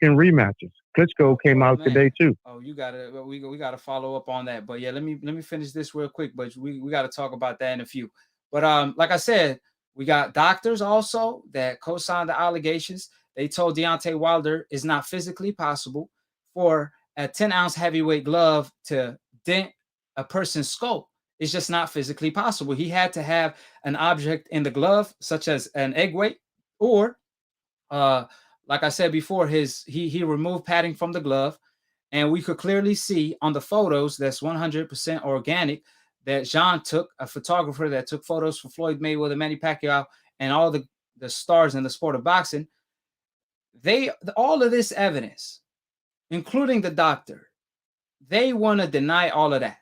rematches. Klitschko came out today too. Oh, we gotta follow up on that. But yeah, let me finish this real quick. But we got to talk about that in a few. But like I said, we got doctors also that co-signed the allegations. They told Deontay Wilder it's not physically possible for a 10-ounce heavyweight glove to dent a person's skull. It's just not physically possible. He had to have an object in the glove, such as an egg weight, or like I said before, he removed padding from the glove, and we could clearly see on the photos that's 100% organic that Jean took, a photographer that took photos for Floyd Mayweather, Manny Pacquiao, and all the stars in the sport of boxing. All of this evidence, including the doctor, they want to deny all of that.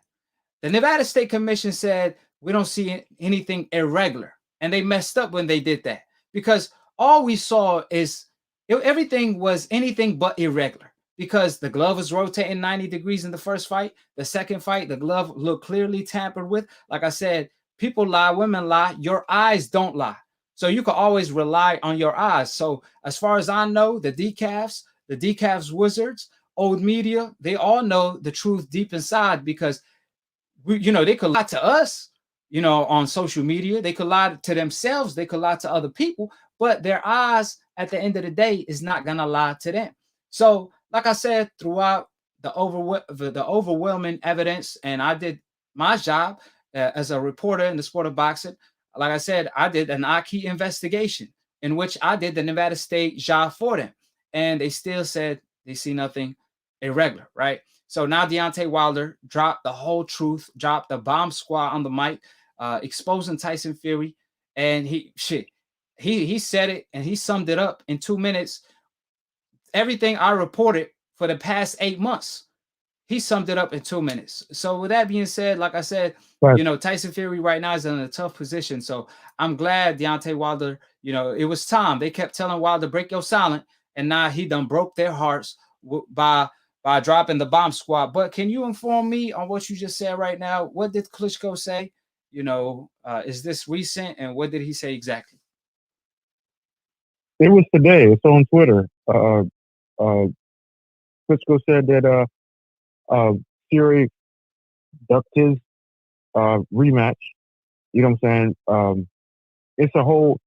The Nevada State Commission said we don't see anything irregular, and they messed up when they did that because all we saw is everything was anything but irregular because the glove was rotating 90 degrees in the first fight. The second fight, the glove looked clearly tampered with. Like I said, people lie, women lie. Your eyes don't lie. So you can always rely on your eyes. So as far as I know, the decafs wizards, old media, they all know the truth deep inside because they could lie to us, on social media. They could lie to themselves. They could lie to other people, but their eyes at the end of the day is not going to lie to them. So like I said, throughout the overwhelming evidence, and I did my job as a reporter in the sport of boxing. Like I said, I did an AKHi investigation in which I did the Nevada State job for them. And they still said they see nothing irregular, right? So now Deontay Wilder dropped the whole truth, dropped the bomb squad on the mic, exposing Tyson Fury, and he said it and he summed it up in 2 minutes. Everything I reported for the past 8 months, he summed it up in 2 minutes. So with that being said, like I said, Right. you know, Tyson Fury right now is in a tough position. So I'm glad Deontay Wilder, you know, it was time. They kept telling Wilder, break your silence, and now he done broke their hearts by dropping the bomb squad. But can you inform me on what you just said right now? What did Klitschko say? You know, is this recent, and what did he say exactly? It was today. It's on Twitter. Klitschko said that Fury ducked his rematch. You know what I'm saying? It's on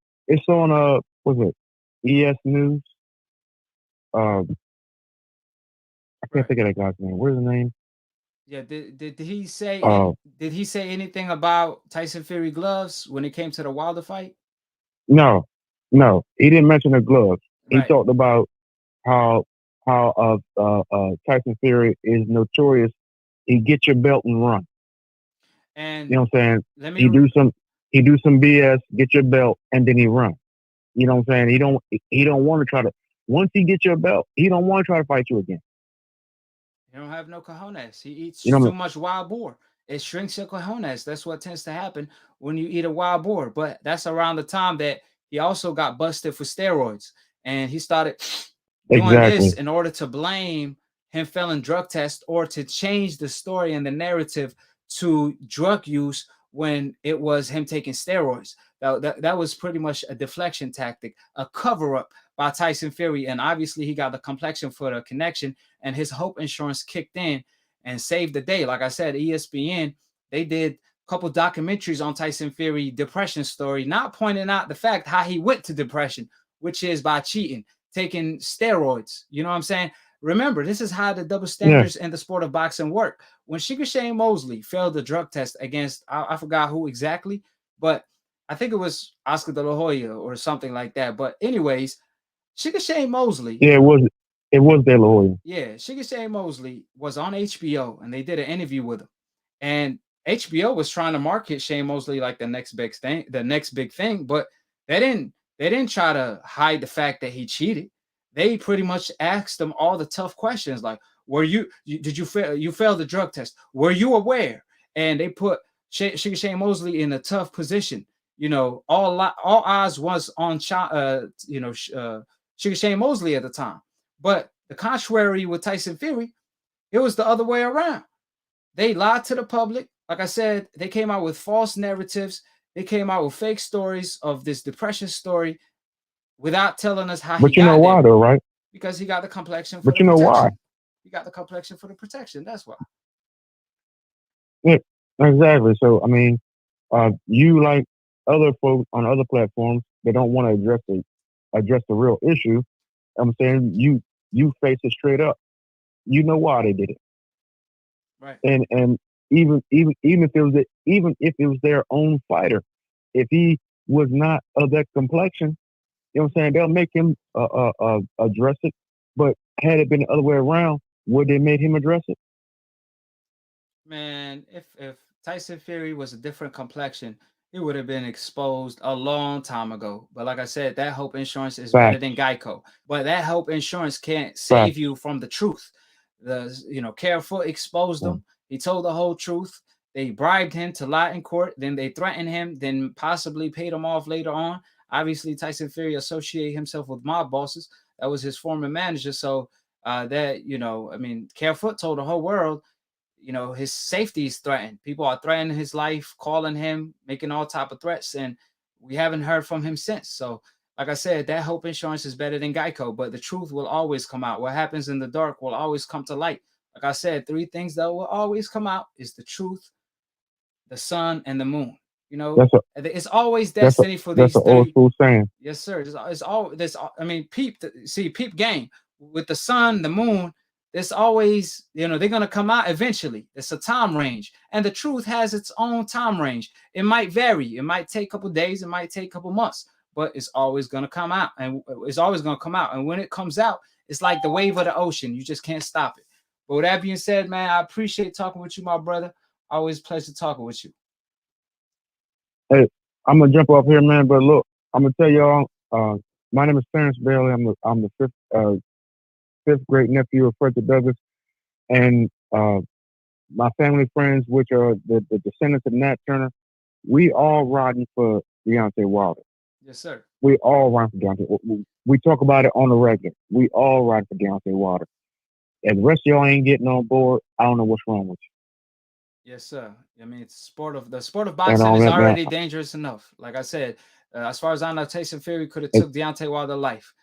what's it? ES News. I can't think of that guy's name. Where's the name? Yeah, did he say did he say anything about Tyson Fury gloves when it came to the Wilder fight? No, he didn't mention the gloves. Right. He talked about how Tyson Fury is notorious. He get your belt and run. And you know what I'm saying? He do some BS, get your belt, and then he run. You know what I'm saying? He don't want to try to. Once he gets your belt, he don't want to try to fight you again. He don't have no cojones. He eats You know too much wild boar. It shrinks your cojones. That's what tends to happen when you eat a wild boar. But that's around the time that he also got busted for steroids, and he started doing this in order to blame him failing drug tests or to change the story and the narrative to drug use when it was him taking steroids. That was pretty much a deflection tactic, a cover-up by Tyson Fury. And obviously he got the complexion for the connection, and his hope insurance kicked in and saved the day. Like I said, ESPN, they did a couple documentaries on Tyson Fury depression story, not pointing out the fact how he went to depression, which is by cheating, taking steroids. You know what I'm saying? Remember, this is how the double standards in the sport of boxing work. When Shakur Mosley failed the drug test against, I forgot who exactly, but I think it was Oscar De La Hoya or something like that. But anyways, Shakur Mosley. Yeah, it was De La Hoya. Yeah, Shakur Mosley was on HBO, and they did an interview with him. And HBO was trying to market Shane Mosley like the next big thing, but they didn't try to hide the fact that he cheated. They pretty much asked him all the tough questions, like, did you fail the drug test? Were you aware? And they put Shakur Mosley in a tough position. You know, all eyes was on Shakur Mosley at the time. But the contrary with Tyson Fury, it was the other way around. They lied to the public. Like I said, they came out with false narratives. They came out with fake stories of this depression story without telling us how he got there. But you know why, though, right? Because he got the complexion for the protection. But you know why? He got the complexion for the protection. That's why. Yeah, exactly. So, I mean, you like other folks on other platforms, they don't want to address the real issue. I'm saying you face it straight up. You know why they did it. Right. And even if it was their own fighter, if he was not of that complexion, you know what I'm saying, they'll make him address it. But had it been the other way around, would they made him address it? Man, if Tyson Fury was a different complexion, it would have been exposed a long time ago. But like I said, that hope insurance is better than Geico. But that hope insurance can't save you from the truth. Carefoot exposed him. He told the whole truth. They bribed him to lie in court. Then they threatened him. Then possibly paid him off later on. Obviously, Tyson Fury associated himself with mob bosses. That was his former manager. So Carefoot told the whole world, his safety is threatened. People are threatening his life, calling him, making all type of threats, and we haven't heard from him since. So, like I said, that hope insurance is better than Geico, but the truth will always come out. What happens in the dark will always come to light. Like I said, 3 things that will always come out is the truth, the sun, and the moon. It's always destiny for these 3. That's an old school saying. Yes, sir. It's all this. I mean, peep game with the sun, the moon. It's always, they're going to come out eventually. It's a time range. And the truth has its own time range. It might vary. It might take a couple days. It might take a couple months. But it's always going to come out. And it's always going to come out. And when it comes out, it's like the wave of the ocean. You just can't stop it. But with that being said, man, I appreciate talking with you, my brother. Always a pleasure talking with you. Hey, I'm gonna jump off here, man. But look, I'm gonna tell y'all. My name is Terrence Bailey. I'm the fifth great nephew of Frederick Douglass, and my family friends, which are the descendants of Nat Turner, we all riding for Deontay Wilder. Yes, sir. We all riding for Deontay. We talk about it on the regular. We all riding for Deontay Wilder. And the rest of y'all ain't getting on board, I don't know what's wrong with you. Yes, sir. I mean, the sport of boxing is already dangerous enough. Like I said, as far as I know, Tyson Fury could have took Deontay Wilder life,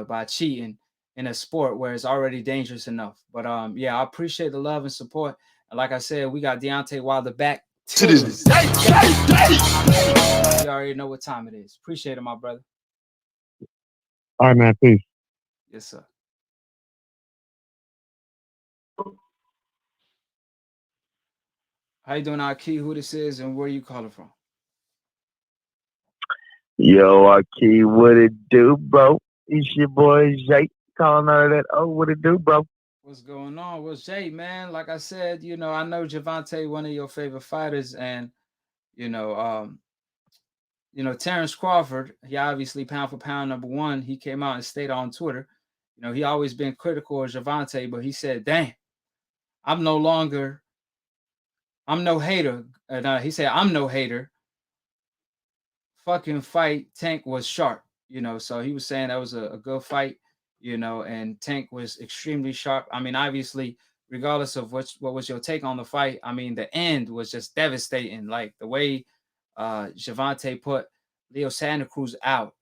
by cheating in a sport where it's already dangerous enough. But yeah, I appreciate the love and support. And like I said, we got Deontay Wilder back to this day. You already know what time it is. Appreciate it, my brother. All right, man. Peace. Yes, sir. How you doing, AKHi? Who this is and where you calling from? Yo, AKHi, what it do, bro? It's your boy Jake calling out of that. Oh, what it do, bro? What's going on? Well, Jay, man, like I said, I know Gervonta, one of your favorite fighters, and Terrence Crawford, he obviously pound for pound #1. He came out and stated on Twitter, he always been critical of Gervonta, but he said, "Damn, I'm no hater." And he said, "I'm no hater. Fucking fight, Tank was sharp." So he was saying that was a good fight, and Tank was extremely sharp. I mean, obviously, regardless of what was your take on the fight, I mean, the end was just devastating. Like the way Gervonta put Leo Santa Cruz out.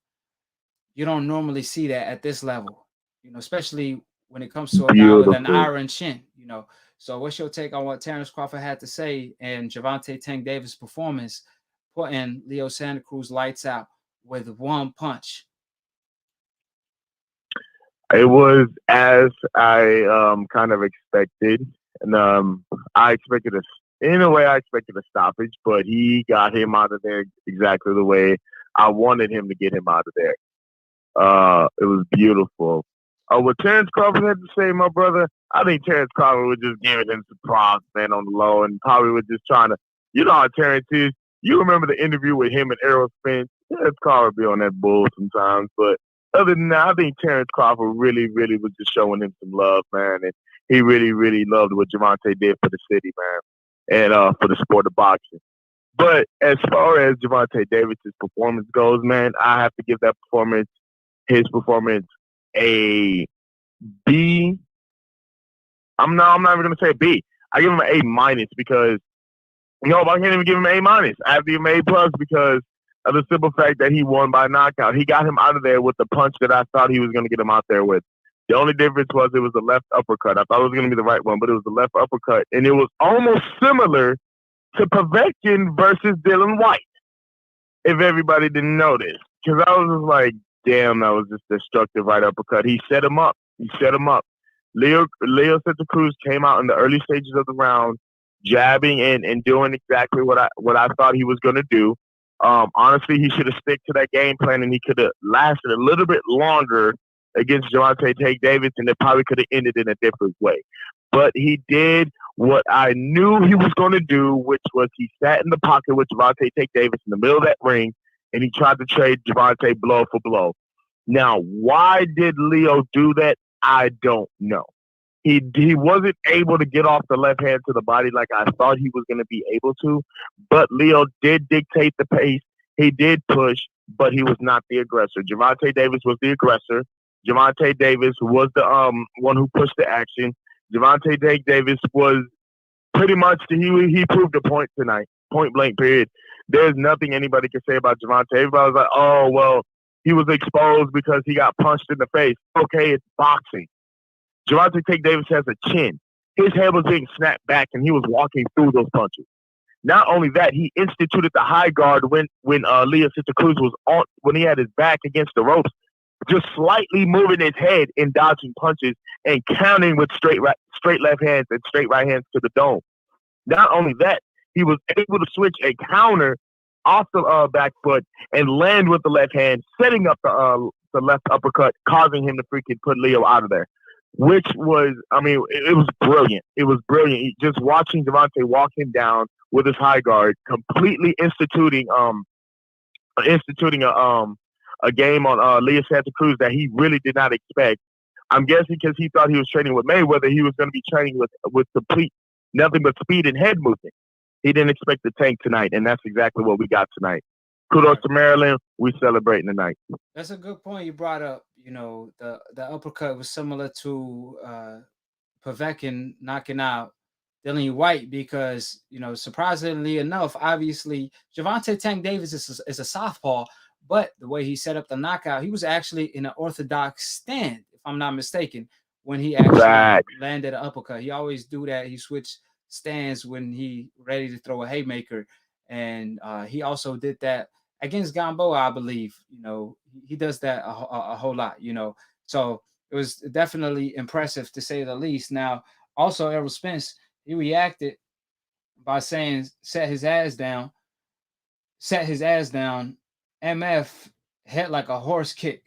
You don't normally see that at this level, especially when it comes to a guy with an iron chin, So what's your take on what Terrence Crawford had to say and Gervonta Tank Davis' performance putting Leo Santa Cruz lights out with one punch? It was as I kind of expected. And I expected a stoppage, but he got him out of there exactly the way I wanted him to get him out of there. It was beautiful. What Terrence Crawford had to say, my brother, I think Terrence Crawford was just giving him some props, man, on the low, and probably was just trying to, how Terrence is. You remember the interview with him and Errol Spence? Terrence Crawford be on that bull sometimes, but other than that, I think Terrence Crawford really, really was just showing him some love, man, and he really, really loved what Gervonta did for the city, man, and for the sport of boxing. But as far as Gervonta Davis' performance goes, man, I have to give his performance a B. I'm not even gonna say B. I give him an A- because I can't even give him an A-. I have to give him an A+ because of the simple fact that he won by knockout. He got him out of there with the punch that I thought he was gonna get him out there with. The only difference was it was the left uppercut. I thought it was gonna be the right one, but it was the left uppercut, and it was almost similar to Povetkin versus Dylan White. If everybody didn't know this, because I was just like, damn, that was just destructive right uppercut. He set him up. Leo Santa Cruz came out in the early stages of the round, jabbing and doing exactly what I thought he was going to do. Honestly, he should have stuck to that game plan, and he could have lasted a little bit longer against Gervonta Tank Davis, and it probably could have ended in a different way. But he did what I knew he was going to do, which was he sat in the pocket with Gervonta Tank Davis in the middle of that ring, and he tried to trade Gervonta blow for blow. Now, why did Leo do that? I don't know. He wasn't able to get off the left hand to the body like I thought he was going to be able to, but Leo did dictate the pace. He did push, but he was not the aggressor. Gervonta Davis was the aggressor. Gervonta Davis was the one who pushed the action. Gervonta Davis was pretty much he proved a point tonight, point blank period. There's nothing anybody can say about Gervonta. Everybody was like, oh, well, he was exposed because he got punched in the face. Okay, it's boxing. Gervonta Tank Davis has a chin. His head was being snapped back, and he was walking through those punches. Not only that, he instituted the high guard when Leo Santa Cruz was on, when he had his back against the ropes, just slightly moving his head and dodging punches and counting with straight left hands and straight right hands to the dome. Not only that, he was able to switch a counter off the back foot and land with the left hand, setting up the left uppercut, causing him to freaking put Leo out of there. which was, I mean, it was brilliant. It was brilliant. Just watching Gervonta walk him down with his high guard, completely instituting a game on Leah Santa Cruz that he really did not expect. I'm guessing because he thought he was training with Mayweather, he was going to be training with complete nothing but speed and head movement. He didn't expect the tank tonight, and that's exactly what we got tonight. Kudos to Maryland. We celebrating tonight. That's a good point you brought up. You know, the uppercut was similar to Povetkin knocking out Dillian White because, you know, surprisingly enough, obviously, Gervonta Tank Davis is a southpaw, but the way he set up the knockout, he was actually in an orthodox stand, if I'm not mistaken, when he actually landed an uppercut. He always do that. He switched stands when he ready to throw a haymaker, and he also did that against Gamboa, I believe. You know, he does that a whole lot, you know. So it was definitely impressive to say the least. Now, also Errol Spence, he reacted by saying, set his ass down. MF hit like a horse kick.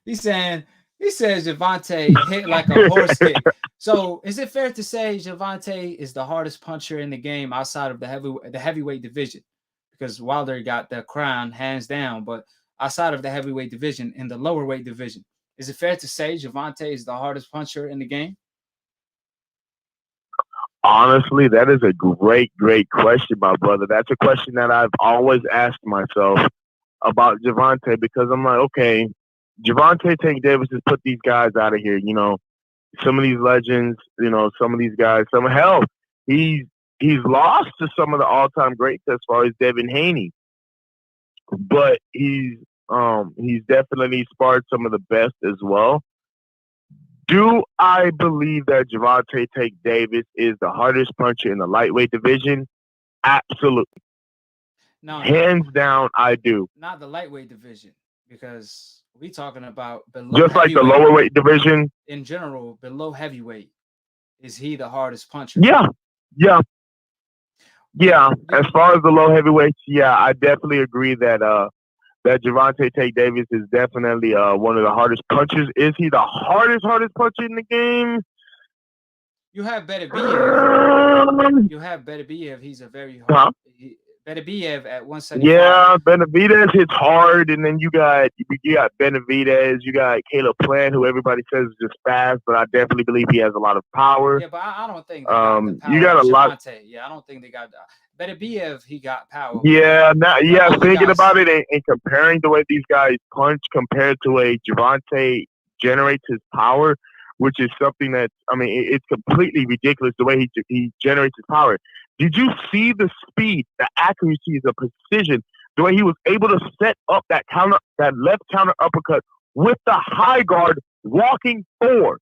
He says Gervonta hit like a horse kick. So is it fair to say Gervonta is the hardest puncher in the game outside of the heavyweight division? Because Wilder got the crown hands down, but outside of the heavyweight division, in the lower weight division, is it fair to say Gervonta is the hardest puncher in the game? Honestly, that is a great question, my brother. That's a question that I've always asked myself about Gervonta, because I'm like, okay, Gervonta Tank Davis has put these guys out of here. You know, some of these legends, you know, some of these guys, he's lost to some of the all-time greats as far as Devin Haney, but he's definitely sparred some of the best as well. Do I believe that Gervonta Tank Davis is the hardest puncher in the lightweight division? Absolutely. No, hands down, I do. Not the lightweight division, because we talking about below just like the lower weight division in general. Below heavyweight, is he the hardest puncher? Yeah. As far as the low heavyweights, I definitely agree that that Gervonta Tank Davis is definitely one of the hardest punchers. Is he the hardest puncher in the game? You have Beterbiev. He's a very hard. Beterbiev at 175. Yeah, Benavidez hits hard, and then you got Benavidez, you got Caleb Plant, who everybody says is just fast, but I definitely believe he has a lot of power. Yeah, but I don't think they got the power. You got a lot. Yeah, I don't think they got Beterbiev. He got power. Yeah, thinking about it and comparing the way these guys punch compared to a Gervonta generates his power, which is something that's, I mean, it's completely ridiculous the way he generates his power. Did you see the speed, the accuracy, the precision, the way he was able to set up that left counter uppercut with the high guard walking forward?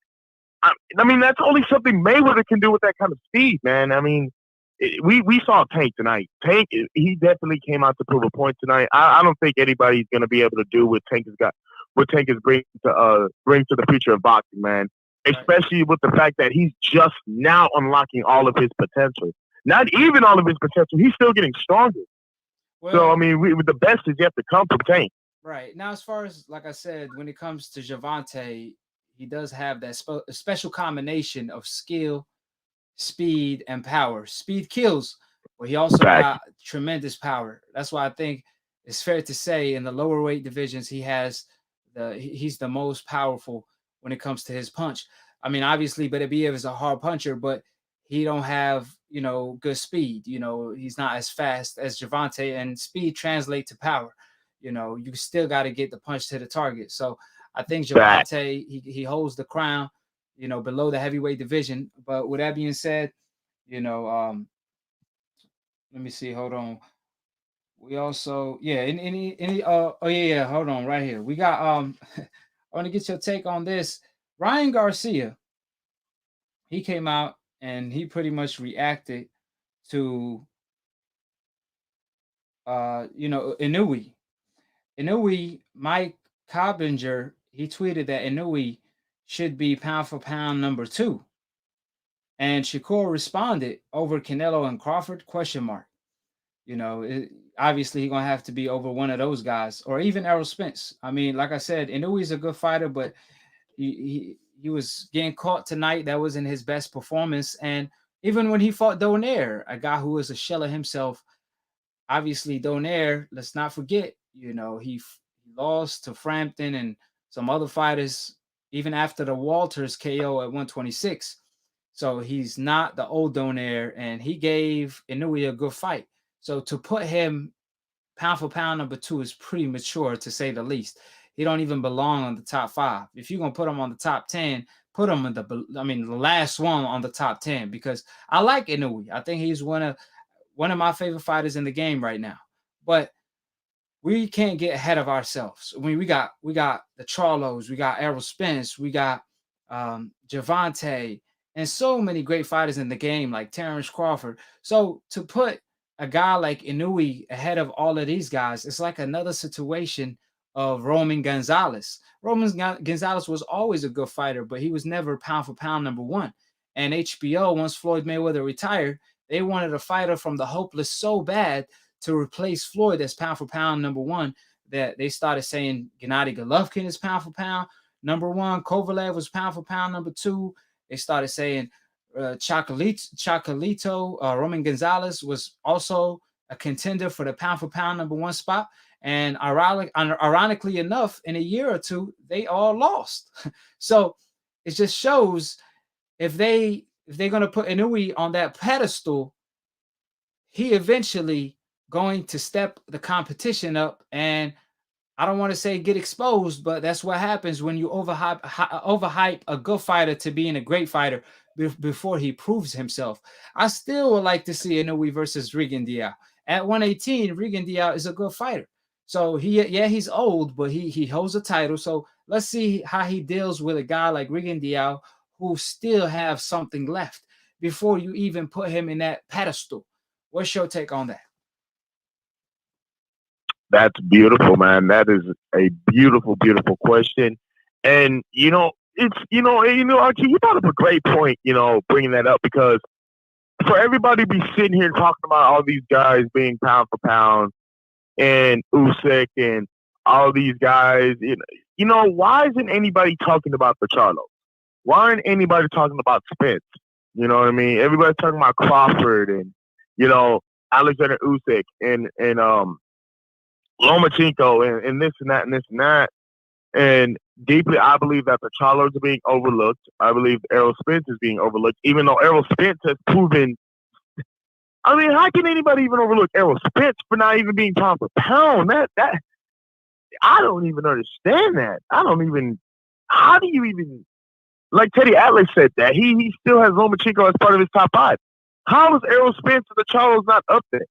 I mean, that's only something Mayweather can do with that kind of speed, man. I mean, we saw Tank tonight. Tank, he definitely came out to prove a point tonight. I don't think anybody's going to be able to do what Tank is bring to the future of boxing, man. Especially with the fact that he's just now unlocking all of his potential. Not even all of his potential. He's still getting stronger. Well, so, I mean, the best is yet to come from Tank. Right. Now, as far as, like I said, when it comes to Gervonta, he does have that special combination of skill, speed, and power. Speed kills, but he also got tremendous power. That's why I think it's fair to say in the lower weight divisions, he's the most powerful when it comes to his punch. I mean, obviously, Beterbiev is a hard puncher, but he don't have, good speed. He's not as fast as Gervonta, and speed translates to power. You still got to get the punch to the target. So I think Gervonta, he holds the crown, below the heavyweight division. But with that being said, let me see. Hold on. We also, hold on right here. We got, I want to get your take on this. Ryan Garcia, he came out and he pretty much reacted to, Inoue. Mike Cobbinger, he tweeted that Inoue should be pound for pound number 2. And Shakur responded over Canelo and Crawford, ? Obviously, he's going to have to be over one of those guys, or even Errol Spence. I mean, like I said, Inouye's a good fighter, but he was getting caught tonight. That wasn't his best performance. And even when he fought Donaire, a guy who was a shell of himself, obviously Donaire, let's not forget, he lost to Frampton and some other fighters even after the Walters KO at 126. So he's not the old Donaire, and he gave Inoue a good fight. So to put him pound for pound number 2 is premature, to say the least. He don't even belong on the top 5. If you're gonna put him on the top 10, put him in the last one on the top 10, because I like Inoue. I think he's one of my favorite fighters in the game right now. But we can't get ahead of ourselves. I mean, we got the Charlos, we got Errol Spence, we got Gervonta, and so many great fighters in the game, like Terrence Crawford. So to put a guy like Inoue ahead of all of these guys, it's like another situation of Roman Gonzalez. Roman Gonzalez was always a good fighter, but he was never pound for pound number 1. And HBO, once Floyd Mayweather retired, they wanted a fighter from the hopeless so bad to replace Floyd as pound for pound number 1 that they started saying Gennady Golovkin is pound for pound number 1. Kovalev was pound for pound number 2. They started saying Chocolito, Roman Gonzalez was also a contender for the pound for pound number 1 spot. And ironically enough, in a year or two, they all lost. So it just shows if they're going to put Inoue on that pedestal, he eventually going to step the competition up, and I don't want to say get exposed, but that's what happens when you overhype a good fighter to being a great fighter before he proves himself. I still would like to see Inoue versus Rigondeaux. At 118, Rigondeaux is a good fighter. So he's old, but he holds a title. So let's see how he deals with a guy like Rigondeaux who still have something left before you even put him in that pedestal. What's your take on that? That's beautiful, man. That is a beautiful, beautiful question. And, Archie, you brought up a great point, bringing that up, because for everybody to be sitting here talking about all these guys being pound for pound and Usyk and all these guys, why isn't anybody talking about the Charlos? Why aren't anybody talking about Spence? You know what I mean? Everybody's talking about Crawford and, Alexander Usyk and Lomachenko and this and that and this and that. And deeply, I believe that the Charlos are being overlooked. I believe Errol Spence is being overlooked, even though Errol Spence has proven. I mean, how can anybody even overlook Errol Spence for not even being pound for pound? That I don't even understand that. How do you even, like Teddy Atlas said that he still has Lomachenko as part of his top 5. How is Errol Spence and the Charlos not up there?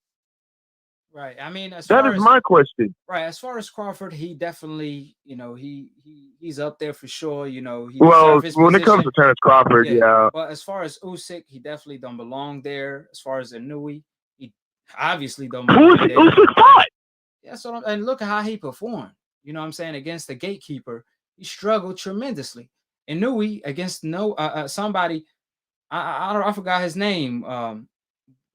Right. I mean, that is my question. Right. As far as Crawford, he definitely, he's up there for sure. When it comes to Terrence Crawford, yeah. But as far as Usyk, he definitely don't belong there. As far as Inoue, he obviously don't belong there. Usyk fought. Yeah. And look at how he performed. You know what I'm saying? Against the gatekeeper, he struggled tremendously. Inoue against somebody, I forgot his name.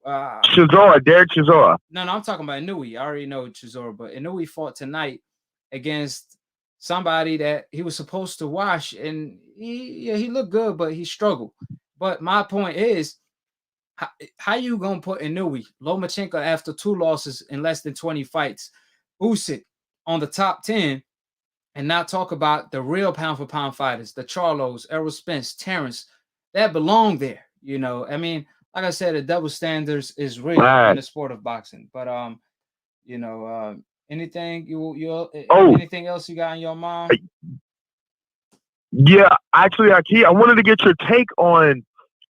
Chisora, Derek Chisora. No, I'm talking about Inoue. I already know Chisora, but Inoue fought tonight against somebody that he was supposed to wash, and he looked good, but he struggled. But my point is, how you gonna put Inoue, Lomachenko after 2 losses in less than 20 fights, Usyk on the top 10, and not talk about the real pound for pound fighters, the Charlos, Errol Spence, Terrence, that belong there? I mean, like I said, the double standards is real in the sport of boxing. But anything anything else you got in your mind? Yeah, actually, I wanted to get your take on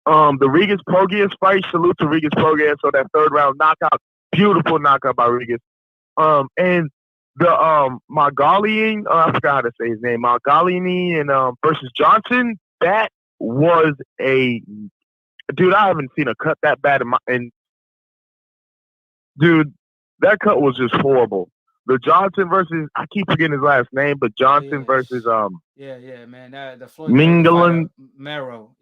the Regis Prograis fight. Salute to Regis Prograis. So that 3rd round knockout, beautiful knockout by Regis. And the Margalian, I forgot how to say his name, Margaliani and versus Johnson. That was a dude, I haven't seen a cut that bad dude, that cut was just horrible. The Johnson versus, I keep forgetting his last name, but Johnson versus man, the Floyd Mingling Mero,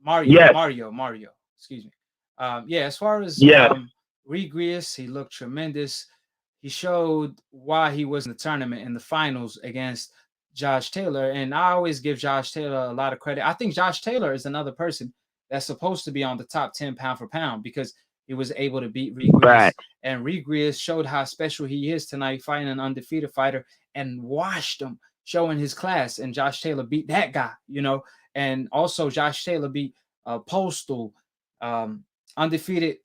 Mario, excuse me. As far as Regis, he looked tremendous. He showed why he was in the tournament in the finals against Josh Taylor, and I always give Josh Taylor a lot of credit. I think Josh Taylor is another person that's supposed to be on the top 10 pound for pound because he was able to beat Regrius, Facts. and Regrius showed how special he is tonight, fighting an undefeated fighter, and washed him, showing his class. And Josh Taylor beat that guy, and also Josh Taylor beat Postal, undefeated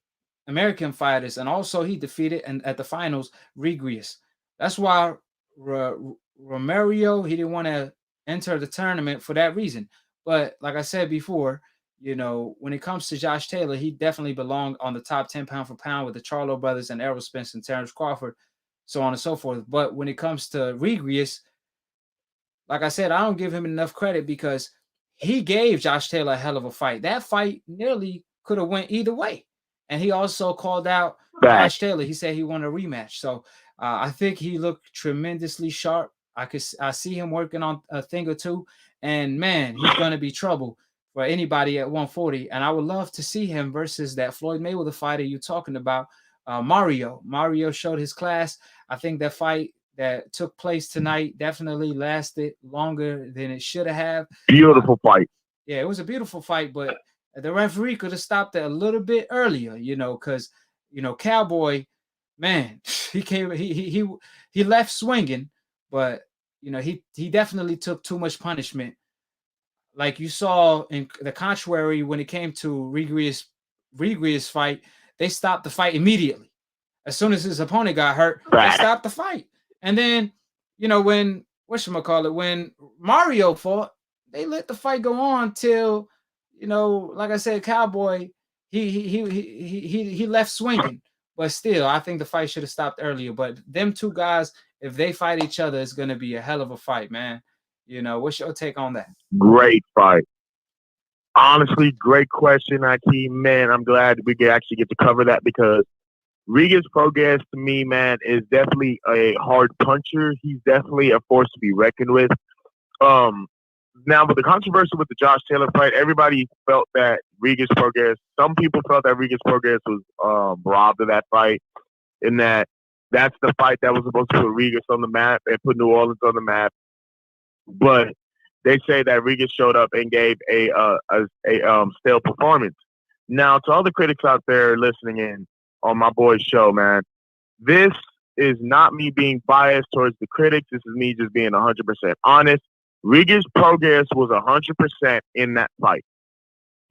American fighters, and also he defeated and at the finals Regrius. That's why Romario, he didn't want to enter the tournament for that reason. But like I said before, when it comes to Josh Taylor, he definitely belonged on the top 10 pound for pound with the Charlo brothers and Errol Spence and Terrence Crawford, so on and so forth. But when it comes to Regrius, like I said, I don't give him enough credit because he gave Josh Taylor a hell of a fight. That fight nearly could have went either way. And he also called out Josh Taylor. He said he wanted a rematch. So I think he looked tremendously sharp. I see him working on a thing or two. And, man, he's going to be trouble for anybody at 140. And I would love to see him versus that Floyd Mayweather fighter you're talking about, Mario. Mario showed his class. I think that fight that took place tonight definitely lasted longer than it should have. Beautiful fight. Yeah, it was a beautiful fight, but the referee could have stopped it a little bit earlier, because Cowboy, man, he left swinging, but he definitely took too much punishment. Like you saw in the contrary when it came to Regrius fight, they stopped the fight immediately. As soon as his opponent got hurt, they stopped the fight. And then, when when Mario fought, they let the fight go on till, like I said, Cowboy, he left swinging. But still, I think the fight should have stopped earlier. But them two guys, if they fight each other, it's going to be a hell of a fight, man. What's your take on that? Great fight. Honestly, great question, AKHi. Man, I'm glad we can actually get to cover that because Regis Prograis, to me, man, is definitely a hard puncher. He's definitely a force to be reckoned with. Now, with the controversy with the Josh Taylor fight, everybody felt that Regis Prograis, some people felt that Regis Prograis was robbed of that fight, in that that's the fight that was supposed to put Regis on the map and put New Orleans on the map. But they say that Regis showed up and gave a stale performance. Now, to all the critics out there listening in on my boy's show, man, this is not me being biased towards the critics. This is me just being 100% honest. Regis Prograis was 100% in that fight.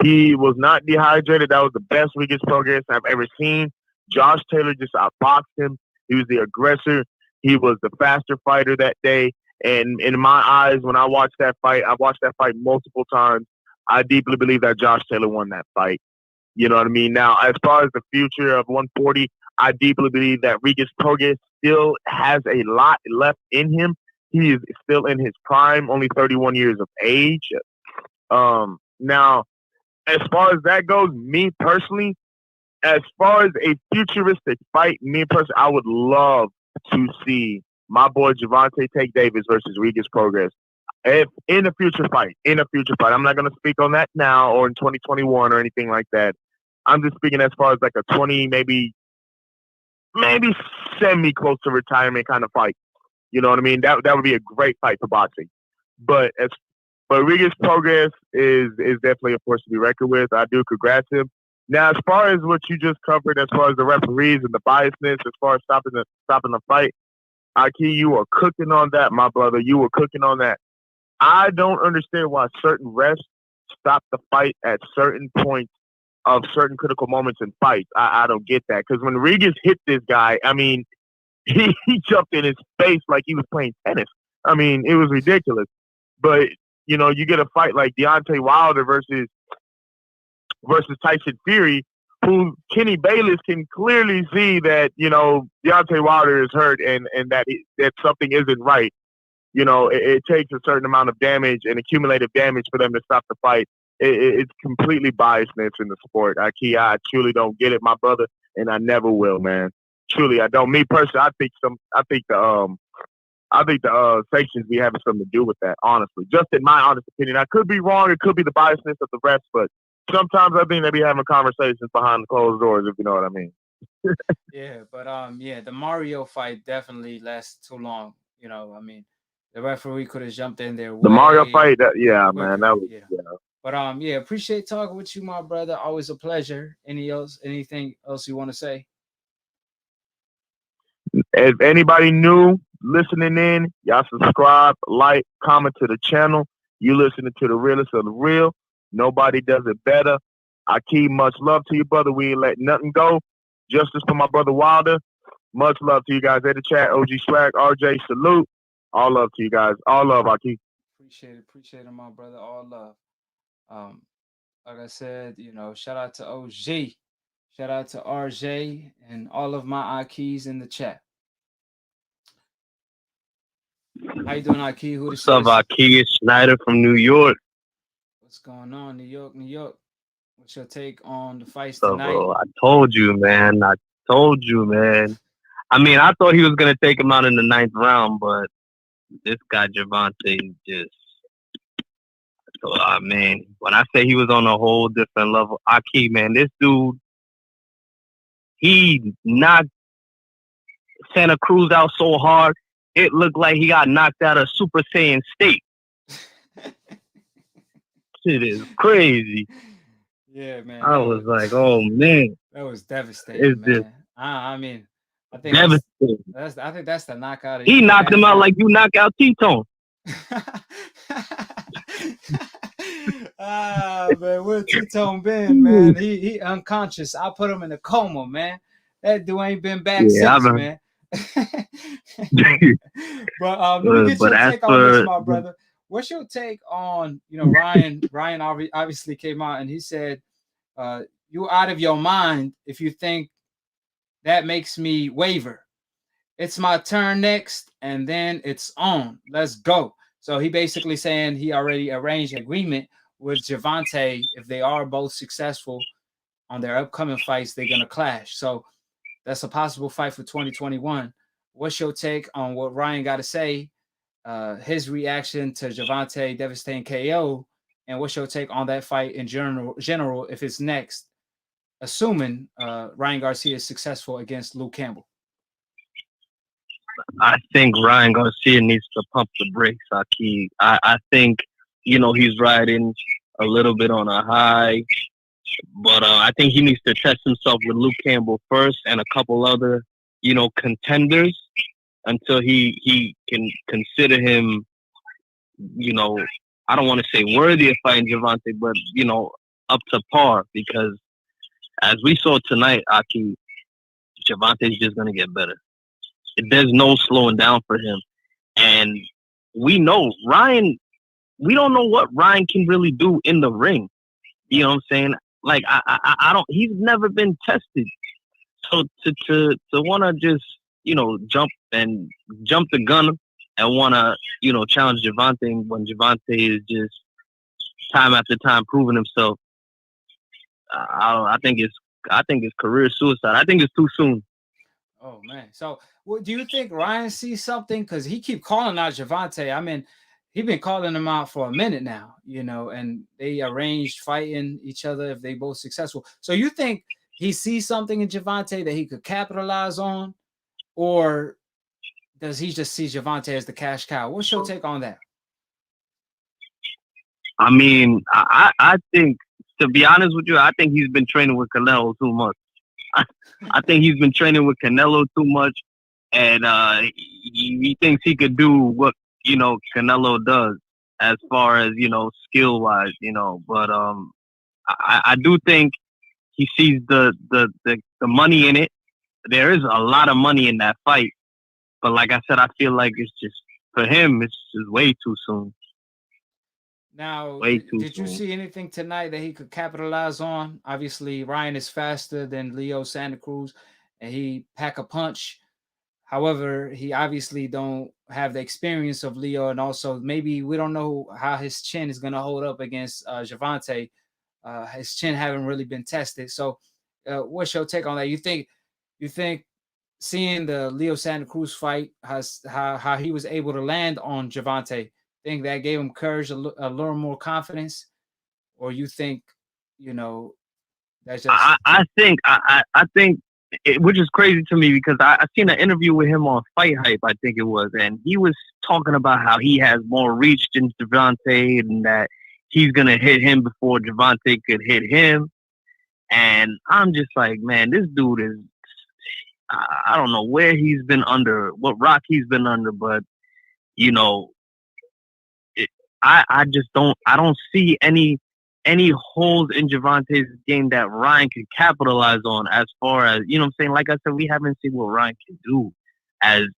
He was not dehydrated. That was the best Regis Prograis I've ever seen. Josh Taylor just outboxed him. He was the aggressor. He was the faster fighter that day. And in my eyes, when I watched that fight, I watched that fight multiple times. I deeply believe that Josh Taylor won that fight. You know what I mean? Now, as far as the future of 140, I deeply believe that Regis Prograis still has a lot left in him. He is still in his prime, only 31 years of age. Now, as far as that goes, me personally, as far as a futuristic fight, I would love to see my boy Gervonta Tank Davis versus Regis Prograis. If in a future fight, I'm not going to speak on that now or in 2021 or anything like that. I'm just speaking as far as like a 20, maybe semi close to retirement kind of fight. You know what I mean? That would be a great fight for boxing. But Regis Prograis is definitely a force to be reckoned with. I do congrats him. Now, as far as what you just covered, as far as the referees and the biasness, as far as stopping the fight, AKHi, you are cooking on that, my brother. You were cooking on that. I don't understand why certain refs stop the fight at certain points of certain critical moments in fights. I don't get that. Because when Regis hit this guy, I mean, he jumped in his face like he was playing tennis. I mean, it was ridiculous. But, you get a fight like Deontay Wilder versus Tyson Fury, who Kenny Bayless can clearly see that, Deontay Wilder is hurt and that something isn't right. It takes a certain amount of damage and accumulative damage for them to stop the fight. It's completely biasness in the sport. AKHi, I truly don't get it, my brother, and I never will, man. Truly, I don't. Me personally, I think the sanctions be having something to do with that. Honestly, just in my honest opinion, I could be wrong. It could be the biasness of the refs, but sometimes I think they be having conversations behind the closed doors, if you know what I mean. Yeah, but the Mario fight definitely lasted too long. I mean, The referee could have jumped in there. The Mario fight, yeah, quicker, man, that was yeah. But yeah, appreciate talking with you, my brother. Always a pleasure. Anything else you want to say? If anybody new listening in, y'all subscribe, like, comment to the channel. You listening to the realest of the real. Nobody does it better. AKHi, much love to you, brother. We ain't let nothing go. Justice for my brother Wilder. Much love to you guys at the chat. OG Swag, RJ, salute. All love to you guys. All love, AKHi. Appreciate it, my brother. All love. Like I said, shout out to OG, shout out to RJ, and all of my AKHis in the chat. How you doing, AKHi? What's up, AKHi? It's Schneider from New York. What's going on, New York? What's your take on the fights tonight? Bro, I told you, man. I mean, I thought he was going to take him out in the 9th round, but this guy, Gervonta, just... I mean, when I say he was on a whole different level, AKHi, man, this dude, he knocked Santa Cruz out so hard, it looked like he got knocked out of Super Saiyan state. Shit is crazy. Yeah, man. I was like, oh man, that was devastating, man. I mean, I think devastating. I think that's the knockout. He knocked him out like you knock out T-Tone. Man, where T-Tone been, man? He unconscious. I put him in a coma, man. That dude ain't been back since, man. But let me get your take on this, my brother. What's your take on, Ryan? Ryan obviously came out and he said, "You're out of your mind if you think that makes me waver. It's my turn next, and then it's on. Let's go." So he basically saying he already arranged an agreement with Gervonta. If they are both successful on their upcoming fights, they're gonna clash. So that's a possible fight for 2021. What's your take on what Ryan got to say? His reaction to Gervonta devastating KO, and what's your take on that fight in general if it's next, assuming Ryan Garcia is successful against Luke Campbell? I think Ryan Garcia needs to pump the brakes, AKHi. I think, he's riding a little bit on a high, but I think he needs to test himself with Luke Campbell first and a couple other, contenders until he can consider him, I don't want to say worthy of fighting Gervonta, but, up to par, because as we saw tonight, AKHi, Gervonta's just going to get better. There's no slowing down for him. And we know Ryan, we don't know what Ryan can really do in the ring. You know what I'm saying? Like, I don't, he's never been tested. So to want to just, jump the gun and want to, challenge Gervonta when Gervonta is just time after time proving himself, I think it's career suicide. I think it's too soon. Oh man. So do you think Ryan sees something? Because he keep calling out Gervonta. I mean, he's been calling him out for a minute now, and they arranged fighting each other if they both successful. So you think he sees something in Gervonta that he could capitalize on, or does he just see Gervonta as the cash cow? What's your take on that? I mean, I think, to be honest with you, I think he's been training with Canelo too much. I think he's been training with Canelo too much, and he thinks he could do what Canelo does as far as skill wise, But I do think he sees the money in it. There is a lot of money in that fight, but like I said, I feel like it's just for him, it's just way too soon. Now, did you see anything tonight that he could capitalize on? Obviously, Ryan is faster than Leo Santa Cruz, and he pack a punch. However, he obviously don't have the experience of Leo, and also maybe we don't know how his chin is going to hold up against Gervonta. His chin haven't really been tested. So, what's your take on that? You think seeing the Leo Santa Cruz fight, how he was able to land on Gervonta, think that gave him courage, a little more confidence, or you think, that's just? I think which is crazy to me because I seen an interview with him on Fight Hype, I think it was, and he was talking about how he has more reach than Gervonta and that he's gonna hit him before Gervonta could hit him. And I'm just like, man, this dude is, I don't know where he's been under, what rock he's been under, but you know, I just don't see any holes in Gervonta's game that Ryan can capitalize on as far as, you know what I'm saying? Like I said, we haven't seen what Ryan can do.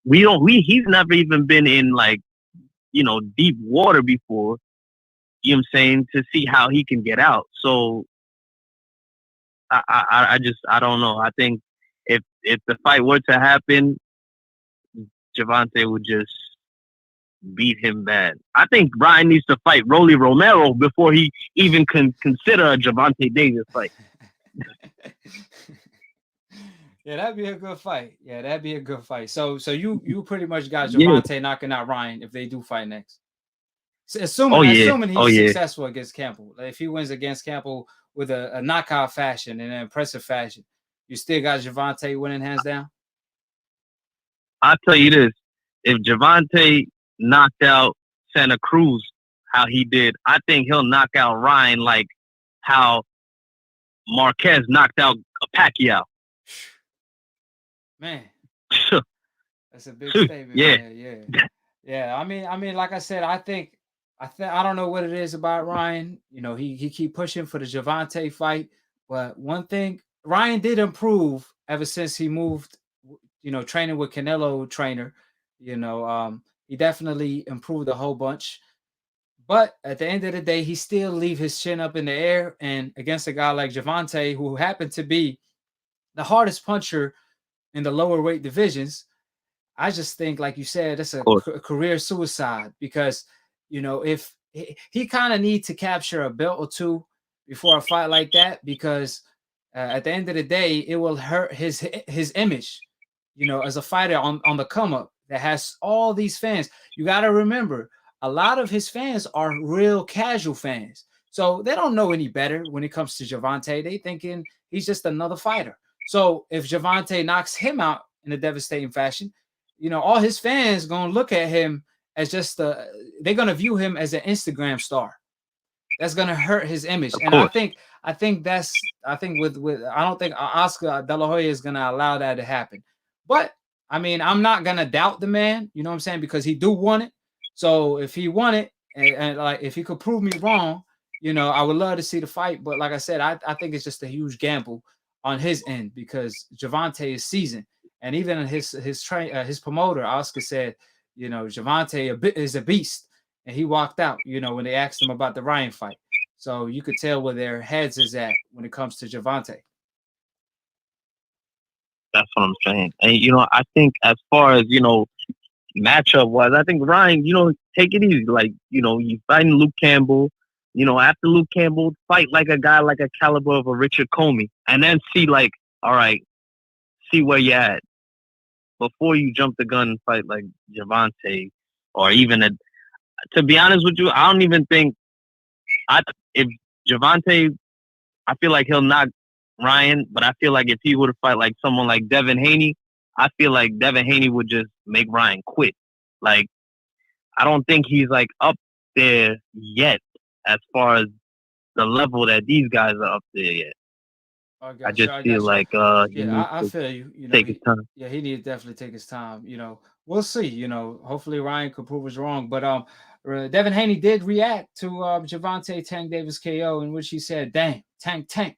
He's never even been in like, you know, deep water before, you know what I'm saying, to see how he can get out. So I don't know. I think if the fight were to happen, Gervonta would just beat him bad. I think Ryan needs to fight Rolly Romero before he even can consider a Gervonta Davis fight. Yeah, that'd be a good fight. Yeah, that'd be a good fight. So you pretty much got Gervonta knocking out Ryan if they do fight next. So assuming he's successful against Campbell. Like if he wins against Campbell with a knockout fashion and an impressive fashion, you still got Gervonta winning hands down? I'll tell you this. If Gervonta knocked out Santa Cruz how he did, I think he'll knock out Ryan like how Marquez knocked out Pacquiao. Man, that's a big statement. Yeah. I mean, like I said, I don't know what it is about Ryan. You know, he keep pushing for the Gervonta fight, but one thing, Ryan did improve ever since he moved, you know, training with Canelo trainer. You know, he definitely improved a whole bunch. But at the end of the day, he still leave his chin up in the air. And against a guy like Gervonta, who happened to be the hardest puncher in the lower weight divisions, I just think, like you said, that's a career suicide because, you know, if he kind of needs to capture a belt or two before a fight like that, because at the end of the day, it will hurt his image, you know, as a fighter on the come up that has all these fans. You got to remember, a lot of his fans are real casual fans. So they don't know any better when it comes to Gervonta. They thinking he's just another fighter. So if Gervonta knocks him out in a devastating fashion, you know, all his fans going to look at him as just they're going to view him as an Instagram star. That's going to hurt his image. And I think with I don't think Oscar De La Hoya is going to allow that to happen. But I mean, I'm not going to doubt the man, you know what I'm saying? Because he do want it. So if he won it and like, if he could prove me wrong, you know, I would love to see the fight. But like I said, I think it's just a huge gamble on his end because Gervonta is seasoned. And even his promoter, Oscar, said, you know, Gervonta is a beast. And he walked out, you know, when they asked him about the Ryan fight. So you could tell where their heads is at when it comes to Gervonta. That's what I'm saying. And, you know, I think as far as, you know, matchup wise, I think Ryan, you know, take it easy. Like, you know, you fighting Luke Campbell, you know, after Luke Campbell, fight like a guy like a caliber of a Richard Comey, and then see like, all right, see where you're at before you jump the gun and fight like Gervonta or even to be honest with you, I don't even think if Gervonta, I feel like he'll knock Ryan, but I feel like if he would fight like someone like Devin Haney, I feel like Devin Haney would just make Ryan quit. Like, I don't think he's like up there yet as far as the level that these guys are up there yet. I just feel like I feel you. You know, take his time. Yeah, he needs to definitely take his time. You know, we'll see. You know, hopefully Ryan could prove us wrong. But Devin Haney did react to Gervonta Tank Davis KO, in which he said, "Dang, Tank."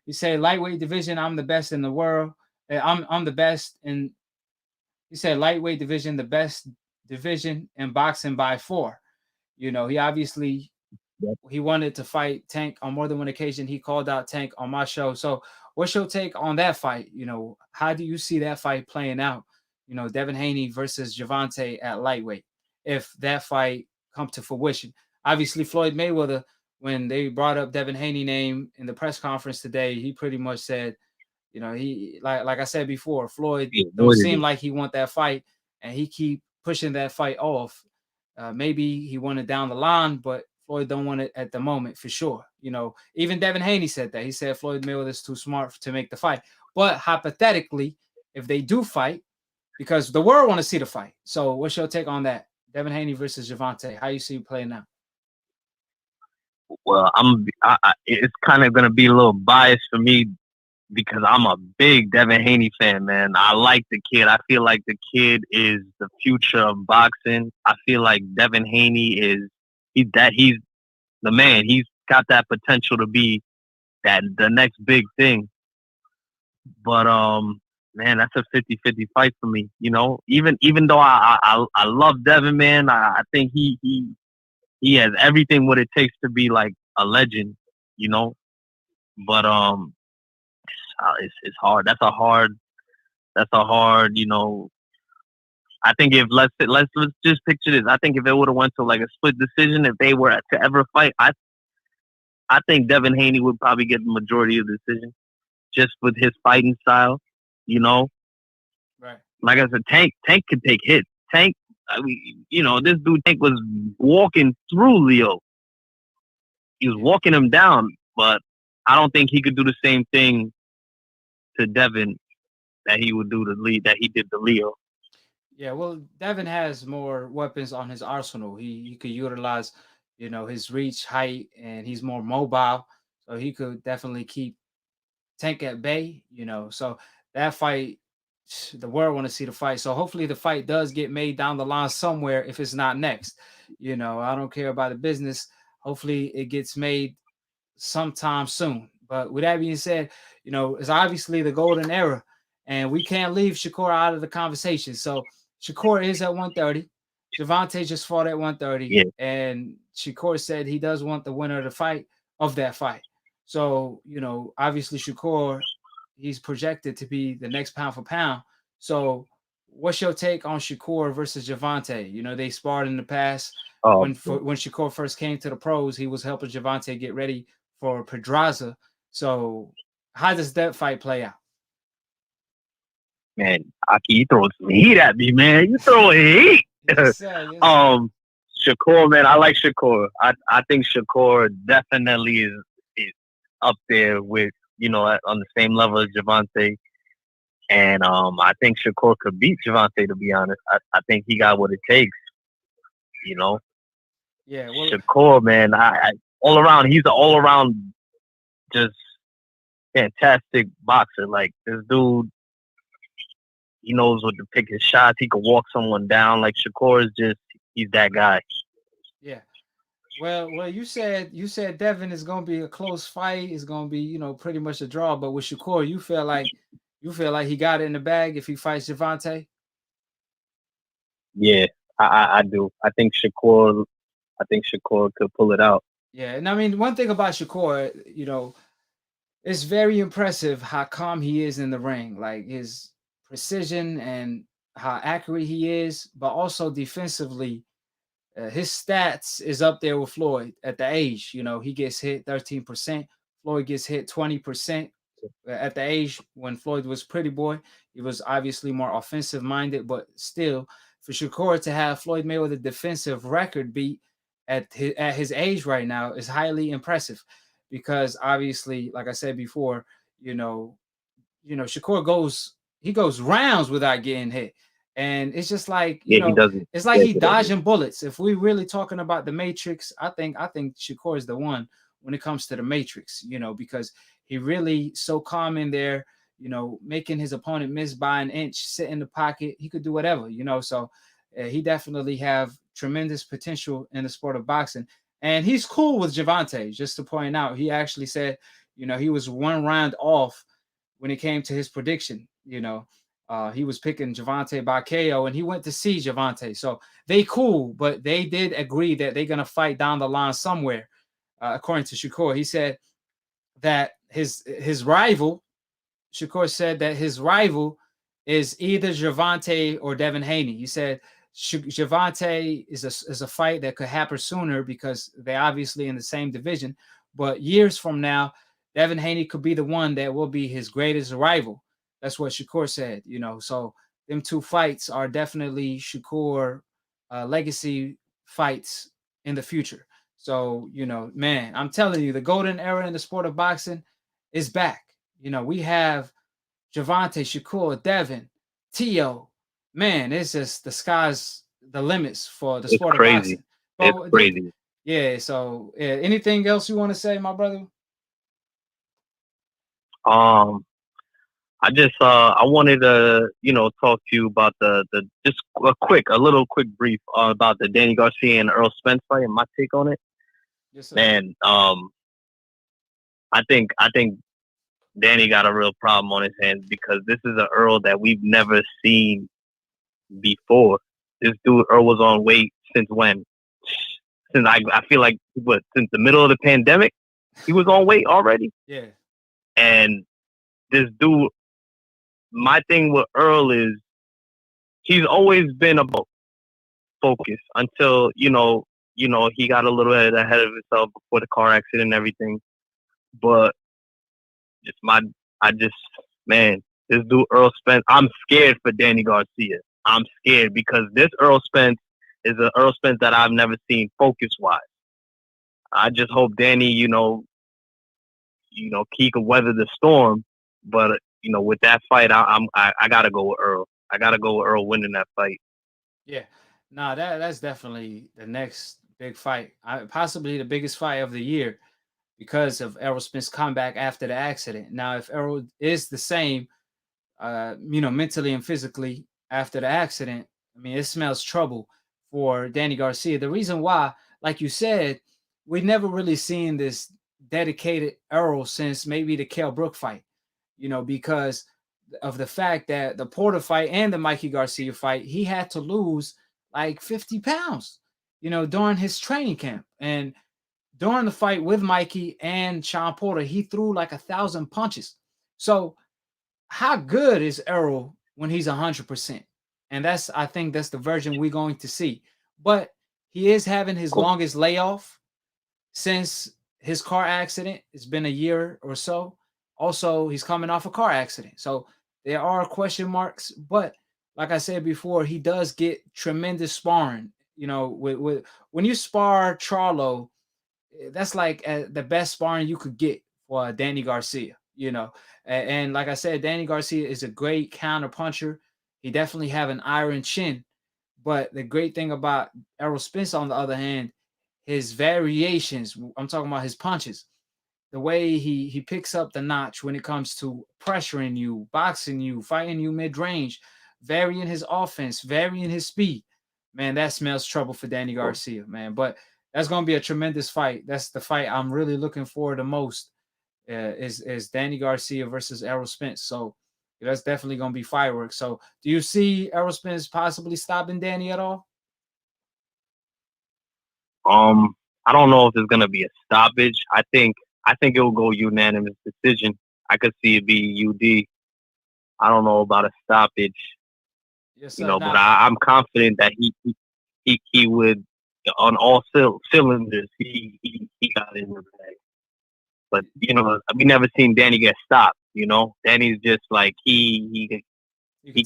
He said, "Lightweight division, I'm the best in the world. I'm the best in." He said, "Lightweight division, the best division in boxing by 4." You know, he obviously. He wanted to fight Tank on more than one occasion. He called out Tank on my show. So what's your take on that fight? You know, how do you see that fight playing out? You know, Devin Haney versus Gervonta at lightweight, if that fight come to fruition. Obviously, Floyd Mayweather, when they brought up Devin Haney name in the press conference today, he pretty much said, you know, he like I said before, Floyd don't seem like he want that fight, and he keep pushing that fight off. Maybe he want it down the line, but Floyd don't want it at the moment for sure. You know, even Devin Haney said that. He said Floyd Mayweather's too smart to make the fight. But hypothetically, if they do fight, because the world want to see the fight. So what's your take on that? Devin Haney versus Gervonta. How you see it playing out? Well, it's kind of gonna be a little biased for me because I'm a big Devin Haney fan, man. I like the kid. I feel like the kid is the future of boxing. I feel like Devin Haney he's the man. He's got that potential to be the next big thing. But man, that's a 50-50 fight for me. You know, even though I love Devin, man, I think he has everything what it takes to be like a legend. You know, but it's hard. That's a hard. You know, I think if let's just picture this. I think if it would have went to like a split decision, if they were to ever fight, I think Devin Haney would probably get the majority of the decision, just with his fighting style. You know, right? Like I said, Tank could take hits. Tank, I mean, you know, this dude Tank was walking through Leo. He was walking him down, but I don't think he could do the same thing to Devin that he would do that he did to Leo. Yeah, well, Devin has more weapons on his arsenal. He could utilize, you know, his reach, height, and he's more mobile, so he could definitely keep Tank at bay. You know, so that fight, the world want to see the fight. So hopefully the fight does get made down the line somewhere. If it's not next, you know, I don't care about the business. Hopefully it gets made sometime soon. But with that being said, you know, it's obviously the golden era, and we can't leave Shakur out of the conversation. So Shakur is at 130. Gervonta just fought at 130, and Shakur said he does want the winner of that fight. So, you know, obviously Shakur, he's projected to be the next pound for pound. So what's your take on Shakur versus Gervonta? You know, they sparred in the past. When Shakur first came to the pros, he was helping Gervonta get ready for Pedraza. So how does that fight play out? Man, Aki, you throwing some heat at me, man. You throwing heat. Yes, sir. Yes, sir. Shakur, man, I like Shakur. I think Shakur definitely is up there with, you know, on the same level as Gervonta. And I think Shakur could beat Gervonta, to be honest. I think he got what it takes, you know. Yeah, well, Shakur, man, all around, he's an all around just fantastic boxer. Like, this dude, he knows what to pick his shots. He could walk someone down. Like, Shakur is just, he's that guy. Yeah. Well, you said Devin is gonna be a close fight. It's gonna be, you know, pretty much a draw. But with Shakur, you feel like he got it in the bag if he fights Gervonta? Yeah, I do. I think Shakur could pull it out. Yeah, and I mean, one thing about Shakur, you know, it's very impressive how calm he is in the ring, like his precision and how accurate he is, but also defensively, his stats is up there with Floyd at the age. You know, he gets hit 13%. Floyd gets hit 20%. At the age when Floyd was pretty boy, he was obviously more offensive minded, but still, for Shakur to have Floyd Mayweather defensive record beat at his age right now is highly impressive, because obviously, like I said before, you know, Shakur goes rounds without getting hit. And it's just like, you know, it's like he dodging bullets. If we really talking about the Matrix, I think Shakur is the one when it comes to the Matrix, you know, because he really so calm in there, you know, making his opponent miss by an inch, sit in the pocket. He could do whatever, you know. So he definitely have tremendous potential in the sport of boxing. And he's cool with Gervonta, just to point out. He actually said, you know, he was one round off when it came to his prediction, you know. He was picking Gervonta by KO, and he went to see Gervonta. So they cool, but they did agree that they're going to fight down the line somewhere. According to Shakur, he said that his rival, Shakur said that his rival is either Gervonta or Devin Haney. He said Gervonta is a fight that could happen sooner because they're obviously in the same division. But years from now, Devin Haney could be the one that will be his greatest rival. That's what Shakur said, you know. So them two fights are definitely Shakur legacy fights in the future. So, you know, man, I'm telling you, the golden era in the sport of boxing is back. You know, we have Gervonta, Shakur, Devin, Tio. Man, it's just the sky's the limits for the It's sport of crazy. boxing. It's But crazy. yeah, so anything else you want to say, my brother? I just I wanted to talk to you about the just a little quick brief about the Danny Garcia and Earl Spence fight and my take on it. Yes, sir. Man, I think Danny got a real problem on his hands because this is an Earl that we've never seen before. This dude Earl was on weight since when? Since I feel like since the middle of the pandemic, he was on weight already. Yeah. And this dude, my thing with Earl is he's always been about focus until he got a little bit ahead of himself before the car accident and everything. But man, this dude Earl Spence, I'm scared for Danny Garcia. I'm scared because this Earl Spence is an Earl Spence that I've never seen focus wise. I just hope Danny, he can weather the storm. But with that fight, I gotta go with Earl. I gotta go with Earl winning that fight. Yeah, no, that's definitely the next big fight, possibly the biggest fight of the year, because of Errol Spence's comeback after the accident. Now, if Errol is the same, mentally and physically after the accident, I mean, it smells trouble for Danny Garcia. The reason why, like you said, we never really seen this dedicated Errol since maybe the Kell Brook fight, because of the fact that the Porter fight and the Mikey Garcia fight, he had to lose like 50 pounds, during his training camp. And during the fight with Mikey and Sean Porter, he threw like 1,000 punches. So how good is Errol when he's 100%? And I think that's the version we're going to see. But he is having his longest layoff since his car accident. It's been a year or so. Also, he's coming off a car accident. So there are question marks. But like I said before, he does get tremendous sparring. With when you spar Charlo, that's like the best sparring you could get for Danny Garcia, and like I said, Danny Garcia is a great counter puncher. He definitely have an iron chin, but the great thing about Errol Spence, on the other hand, his variations, I'm talking about his punches, the way he picks up the notch when it comes to pressuring you, boxing you, fighting you mid-range, varying his offense, varying his speed. Man, that smells trouble for Danny Garcia, man. But that's going to be a tremendous fight. That's the fight I'm really looking forward to most, is Danny Garcia versus Errol Spence. So that's definitely going to be fireworks. So do you see Errol Spence possibly stopping Danny at all? I don't know if it's going to be a stoppage. I think it will go unanimous decision. I could see it be UD. I don't know about a stoppage. Yes, sir, but I'm confident that he would, on all cylinders, he got in the bag. But we never seen Danny get stopped. Danny's just like he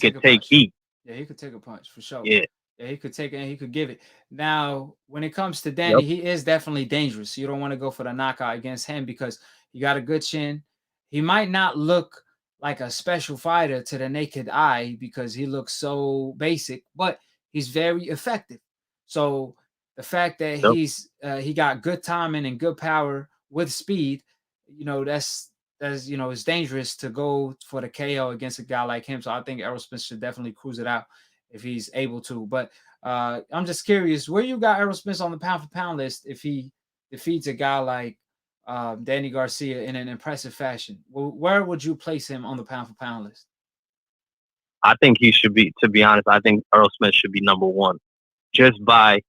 could take heat. Yeah, he could take a punch for sure. Yeah, he could take it and he could give it. Now, when it comes to Danny, he is definitely dangerous. You don't want to go for the knockout against him because he got a good chin. He might not look like a special fighter to the naked eye because he looks so basic, but he's very effective. So the fact that he got good timing and good power with speed, that's it's dangerous to go for the KO against a guy like him. So I think Errol Spence should definitely cruise it out if he's able to. But I'm just curious, where you got Errol Spence on the pound for pound list if he defeats a guy like Danny Garcia in an impressive fashion? Where would you place him on the pound for pound list? I think he should be, to be honest, I think Errol Spence should be number one. Just by,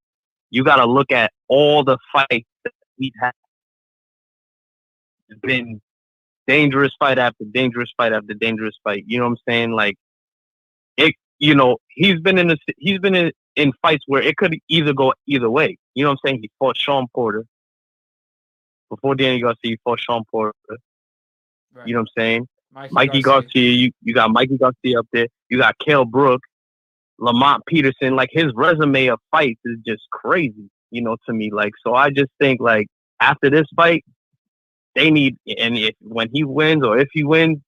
you got to look at all the fights that he's had. It's been dangerous fight after dangerous fight after dangerous fight. You know what I'm saying? Like, he's been in fights where it could either go either way. You know what I'm saying? He fought Sean Porter. Before Danny Garcia, he fought Sean Porter. Right. You know what I'm saying? Mikey Garcia, you got Mikey Garcia up there. You got Kell Brook, Lamont Peterson. Like, his resume of fights is just crazy, to me. Like, so I just think, like, after this fight, they need, and when he wins or if he wins,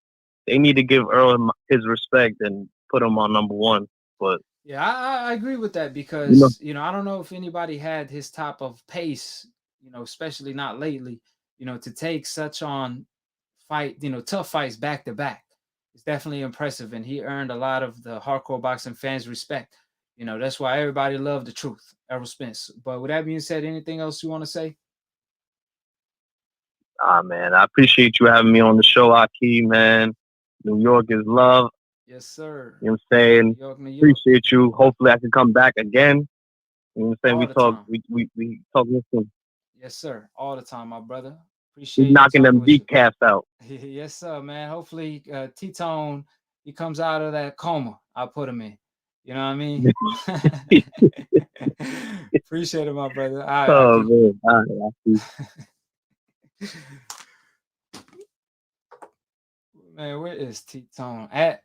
they need to give Earl his respect and put him on number one. But Yeah, I agree with that you know, because I don't know if anybody had his type of pace, especially not lately, to take such on fight, tough fights back to back. It's definitely impressive, and he earned a lot of the hardcore boxing fans' respect. That's why everybody loved the truth, Errol Spence. But with that being said, anything else you want to say? man, I appreciate you having me on the show, AKHi, man. New York is love. Yes, sir. You know what I'm saying? New York, New York, Appreciate you. Hopefully I can come back again. You know what I'm saying? all We the talk time. we talk this soon. Yes, sir. All the time, my brother. We Appreciate knocking talking them with you. decaps out. Yes, sir, man. Hopefully, T-Tone, he comes out of that coma I put him in. You know what I mean? Appreciate it, my brother. All right, Oh AKHi. man. All right, I see. Man, where is T-Tone at?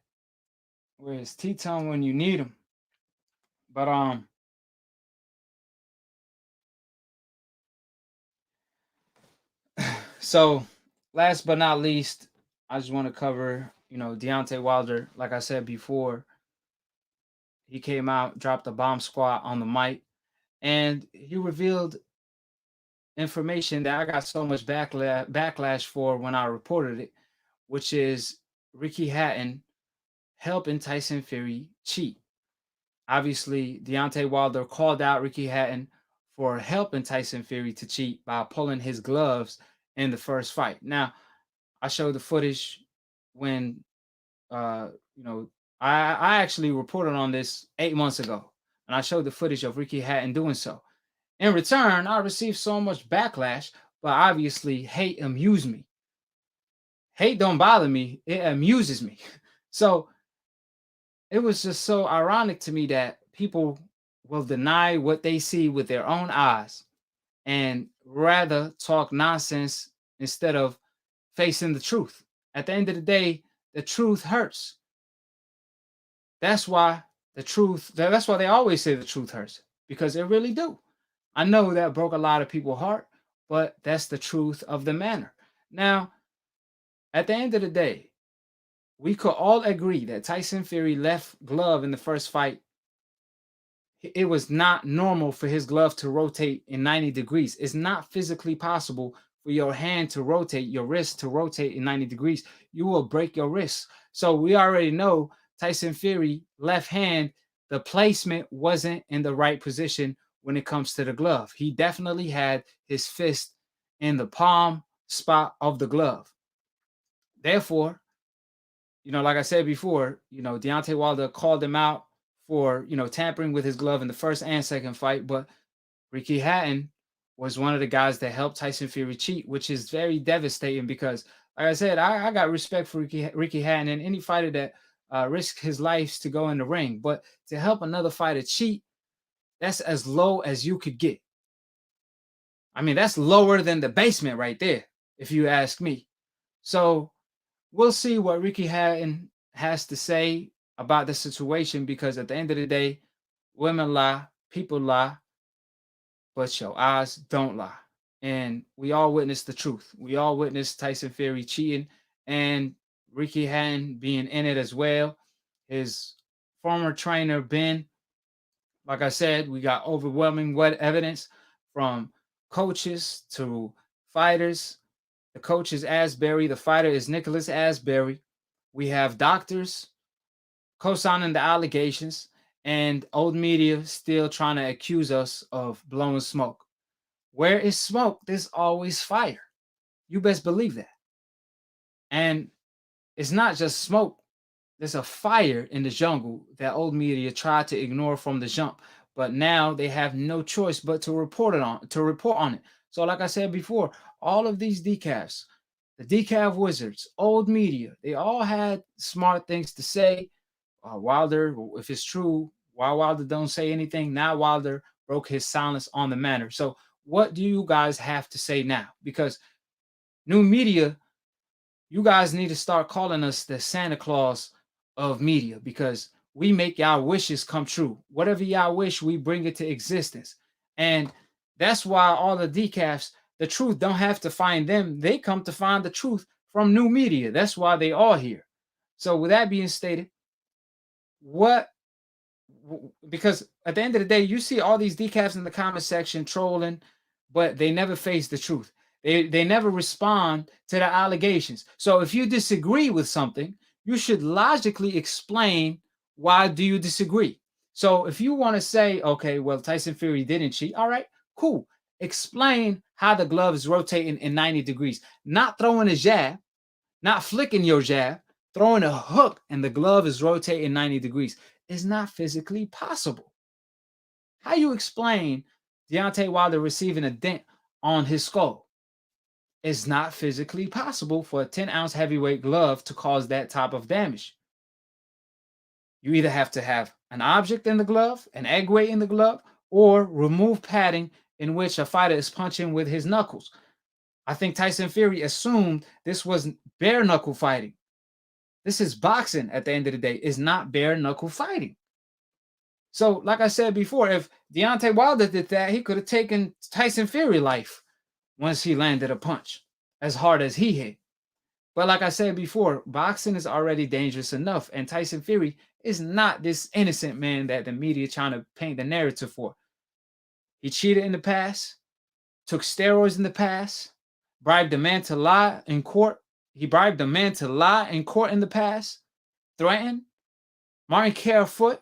Where is T-Tone when you need him? But so last but not least, I just want to cover, Deontay Wilder. Like I said before, he came out, dropped a bomb squat on the mic, and he revealed information that I got so much backlash for when I reported it, which is Ricky Hatton helping Tyson Fury cheat. Obviously, Deontay Wilder called out Ricky Hatton for helping Tyson Fury to cheat by pulling his gloves in the first fight. Now, I showed the footage when, uh, you know, I actually reported on this 8 months ago, and I showed the footage of Ricky Hatton doing so. In return, I received so much backlash, but obviously hate amused me. Hate don't bother me, it amuses me. So it was just so ironic to me that people will deny what they see with their own eyes and rather talk nonsense instead of facing the truth. At the end of the day, the truth hurts. That's why that's why they always say the truth hurts, because it really do. I know that broke a lot of people's heart, but that's the truth of the matter. Now, at the end of the day, we could all agree that Tyson Fury left glove in the first fight. It was not normal for his glove to rotate in 90 degrees. It's not physically possible for your hand to rotate, your wrist to rotate in 90 degrees. You will break your wrist. So we already know Tyson Fury, left hand, the placement wasn't in the right position when it comes to the glove. He definitely had his fist in the palm spot of the glove. Therefore, like I said before, Deontay Wilder called him out for, tampering with his glove in the first and second fight. But Ricky Hatton was one of the guys that helped Tyson Fury cheat, which is very devastating because, like I said, I got respect for Ricky Hatton and any fighter that risks his life to go in the ring. But to help another fighter cheat, that's as low as you could get. I mean, that's lower than the basement right there, if you ask me. So we'll see what Ricky Hatton has to say about the situation, because at the end of the day, women lie, people lie, but your eyes don't lie. And we all witnessed the truth. We all witnessed Tyson Fury cheating and Ricky Hatton being in it as well. His former trainer, Ben, like I said, we got overwhelming evidence from coaches to fighters. The coach is Asbury. The fighter is Nicholas Asbury. We have doctors co-signing the allegations, and old media still trying to accuse us of blowing smoke. Where is smoke, there's always fire. You best believe that. And it's not just smoke. There's a fire in the jungle that old media tried to ignore from the jump. But now they have no choice but to report on it. So like I said before, all of these decafs, the decaf wizards, old media, they all had smart things to say. Wilder, if it's true, why Wilder don't say anything? Now Wilder broke his silence on the matter. So what do you guys have to say now? Because new media, you guys need to start calling us the Santa Claus of media, because we make y'all wishes come true. Whatever y'all wish, we bring it to existence. And that's why all the decafs, the truth don't have to find them. They come to find the truth from new media. That's why they all here. So with that being stated, because at the end of the day, you see all these decafs in the comment section trolling, but they never face the truth. They never respond to the allegations. So if you disagree with something, you should logically explain why do you disagree. So if you want to say, okay, well, Tyson Fury didn't cheat, all right, cool. Explain how the glove is rotating in 90 degrees, not throwing a jab, not flicking your jab, throwing a hook, and the glove is rotating 90 degrees. Is not physically possible. How you explain Deontay Wilder receiving a dent on his skull? It's not physically possible for a 10-ounce heavyweight glove to cause that type of damage. You either have to have an object in the glove, an egg weight in the glove, or remove padding in which a fighter is punching with his knuckles. I think Tyson Fury assumed this was bare knuckle fighting. This is boxing at the end of the day. It's not bare knuckle fighting. So, like I said before, if Deontay Wilder did that, he could have taken Tyson Fury life once he landed a punch as hard as he hit. But like I said before, boxing is already dangerous enough, and Tyson Fury is not this innocent man that the media trying to paint the narrative for. He cheated in the past, took steroids in the past, bribed a man to lie in court. He bribed a man to lie in court in the past, threatened Martin Carefoot,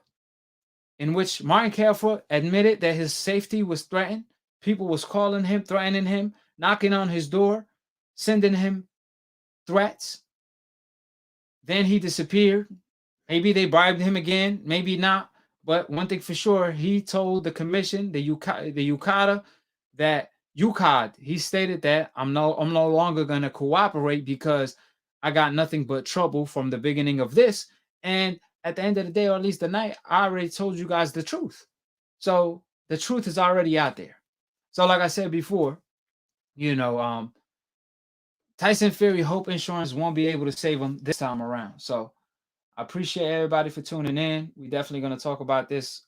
in which Martin Carefoot admitted that his safety was threatened. People was calling him, threatening him, knocking on his door, sending him threats. Then he disappeared. Maybe they bribed him again, maybe not. But one thing for sure, he told the commission, the UKADA, that he stated that I'm no longer going to cooperate because I got nothing but trouble from the beginning of this. And at the end of the day, or at least the night, I already told you guys the truth. So the truth is already out there. So like I said before, Tyson Fury Hope Insurance won't be able to save him this time around. So I appreciate everybody for tuning in. We're definitely going to talk about this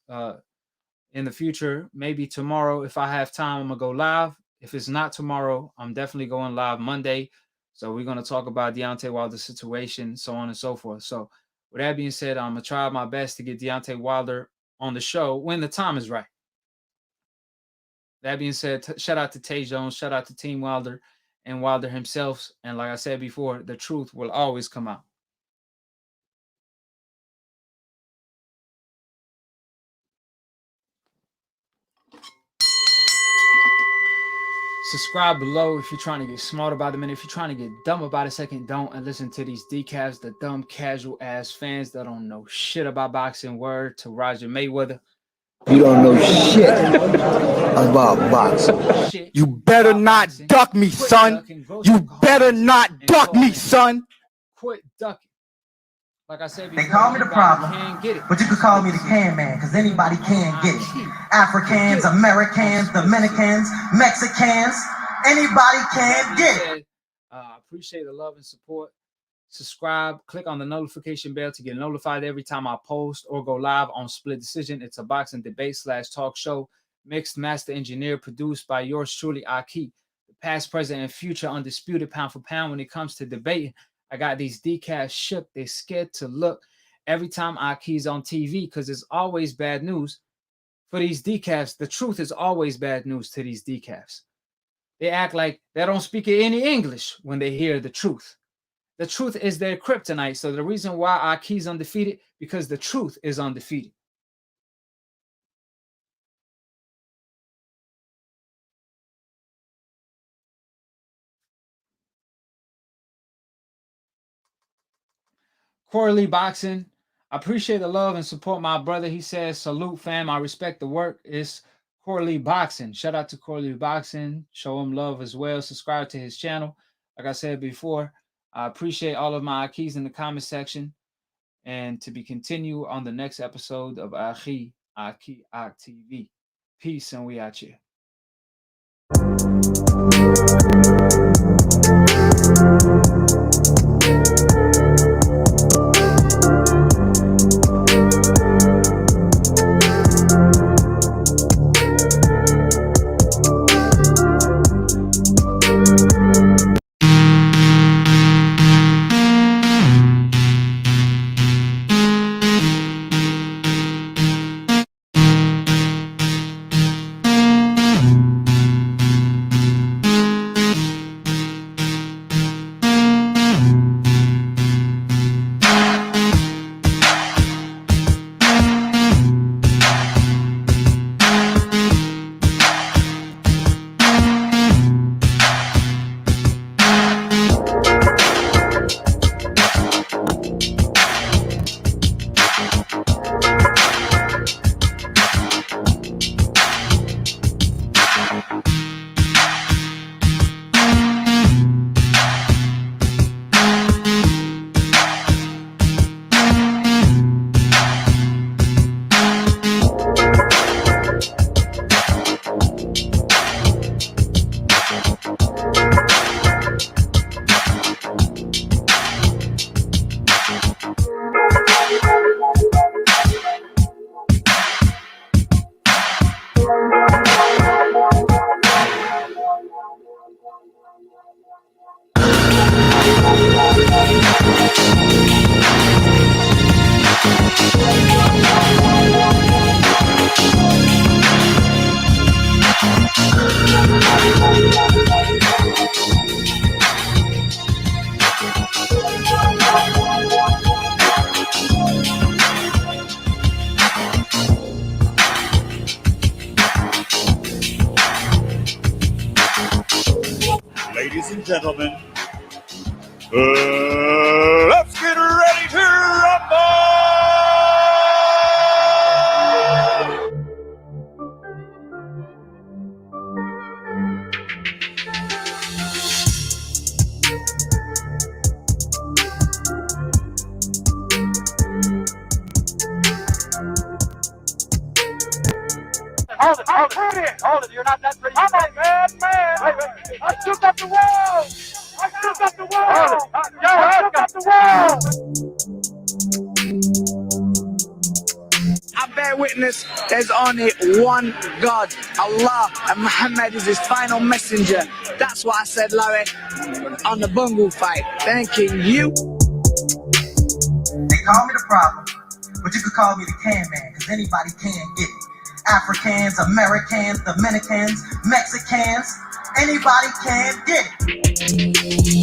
in the future. Maybe tomorrow, if I have time, I'm going to go live. If it's not tomorrow, I'm definitely going live Monday. So we're going to talk about Deontay Wilder's situation, so on and so forth. So with that being said, I'm going to try my best to get Deontay Wilder on the show when the time is right. That being said, shout out to Tay Jones, shout out to Team Wilder and Wilder himself. And like I said before, the truth will always come out. Subscribe below if you're trying to get smart about a minute. If you're trying to get dumb about a second, don't. And listen to these decafs, the dumb casual ass fans that don't know shit about boxing. Word to Roger Mayweather. You don't know shit about boxing. You better not duck me, son. You better not duck me, son. Quit ducking. Like I said They before, call me the problem, can't get it. but you could call me the can man, because anybody can get it. Africans, Americans, Dominicans, Mexicans, anybody can get it. I appreciate the love and support. Subscribe, click on the notification bell to get notified every time I post or go live on Split Decision. It's a boxing debate / talk show, mixed master engineer, produced by yours truly, AKHi. The past, present, and future undisputed pound for pound when it comes to debating. I got these decafs shook. They're scared to look every time AKHi's on TV because it's always bad news for these decafs. The truth is always bad news to these decafs. They act like they don't speak any English when they hear the truth. The truth is their kryptonite. So the reason why AKHi's undefeated, because the truth is undefeated. Corey Lee Boxing. I appreciate the love and support, my brother. He says, salute, fam. I respect the work. It's Corey Lee Boxing. Shout out to Corey Lee Boxing. Show him love as well. Subscribe to his channel. Like I said before, I appreciate all of my AKHis in the comment section. And to be continued on the next episode of AKHi TV. Peace, and we out here. gentlemen, let's get ready to rumble! Hold it, you're not that pretty. I'm a bad man. Wait. I took up the wall. I took up the wall. I bear witness, there's only one God, Allah, and Muhammad is his final messenger. That's what I said, Larry, on the bungle fight. Thanking you. They call me the problem, but you could call me the can man, because anybody can get it. Africans, Americans, Dominicans, Mexicans, anybody can get it.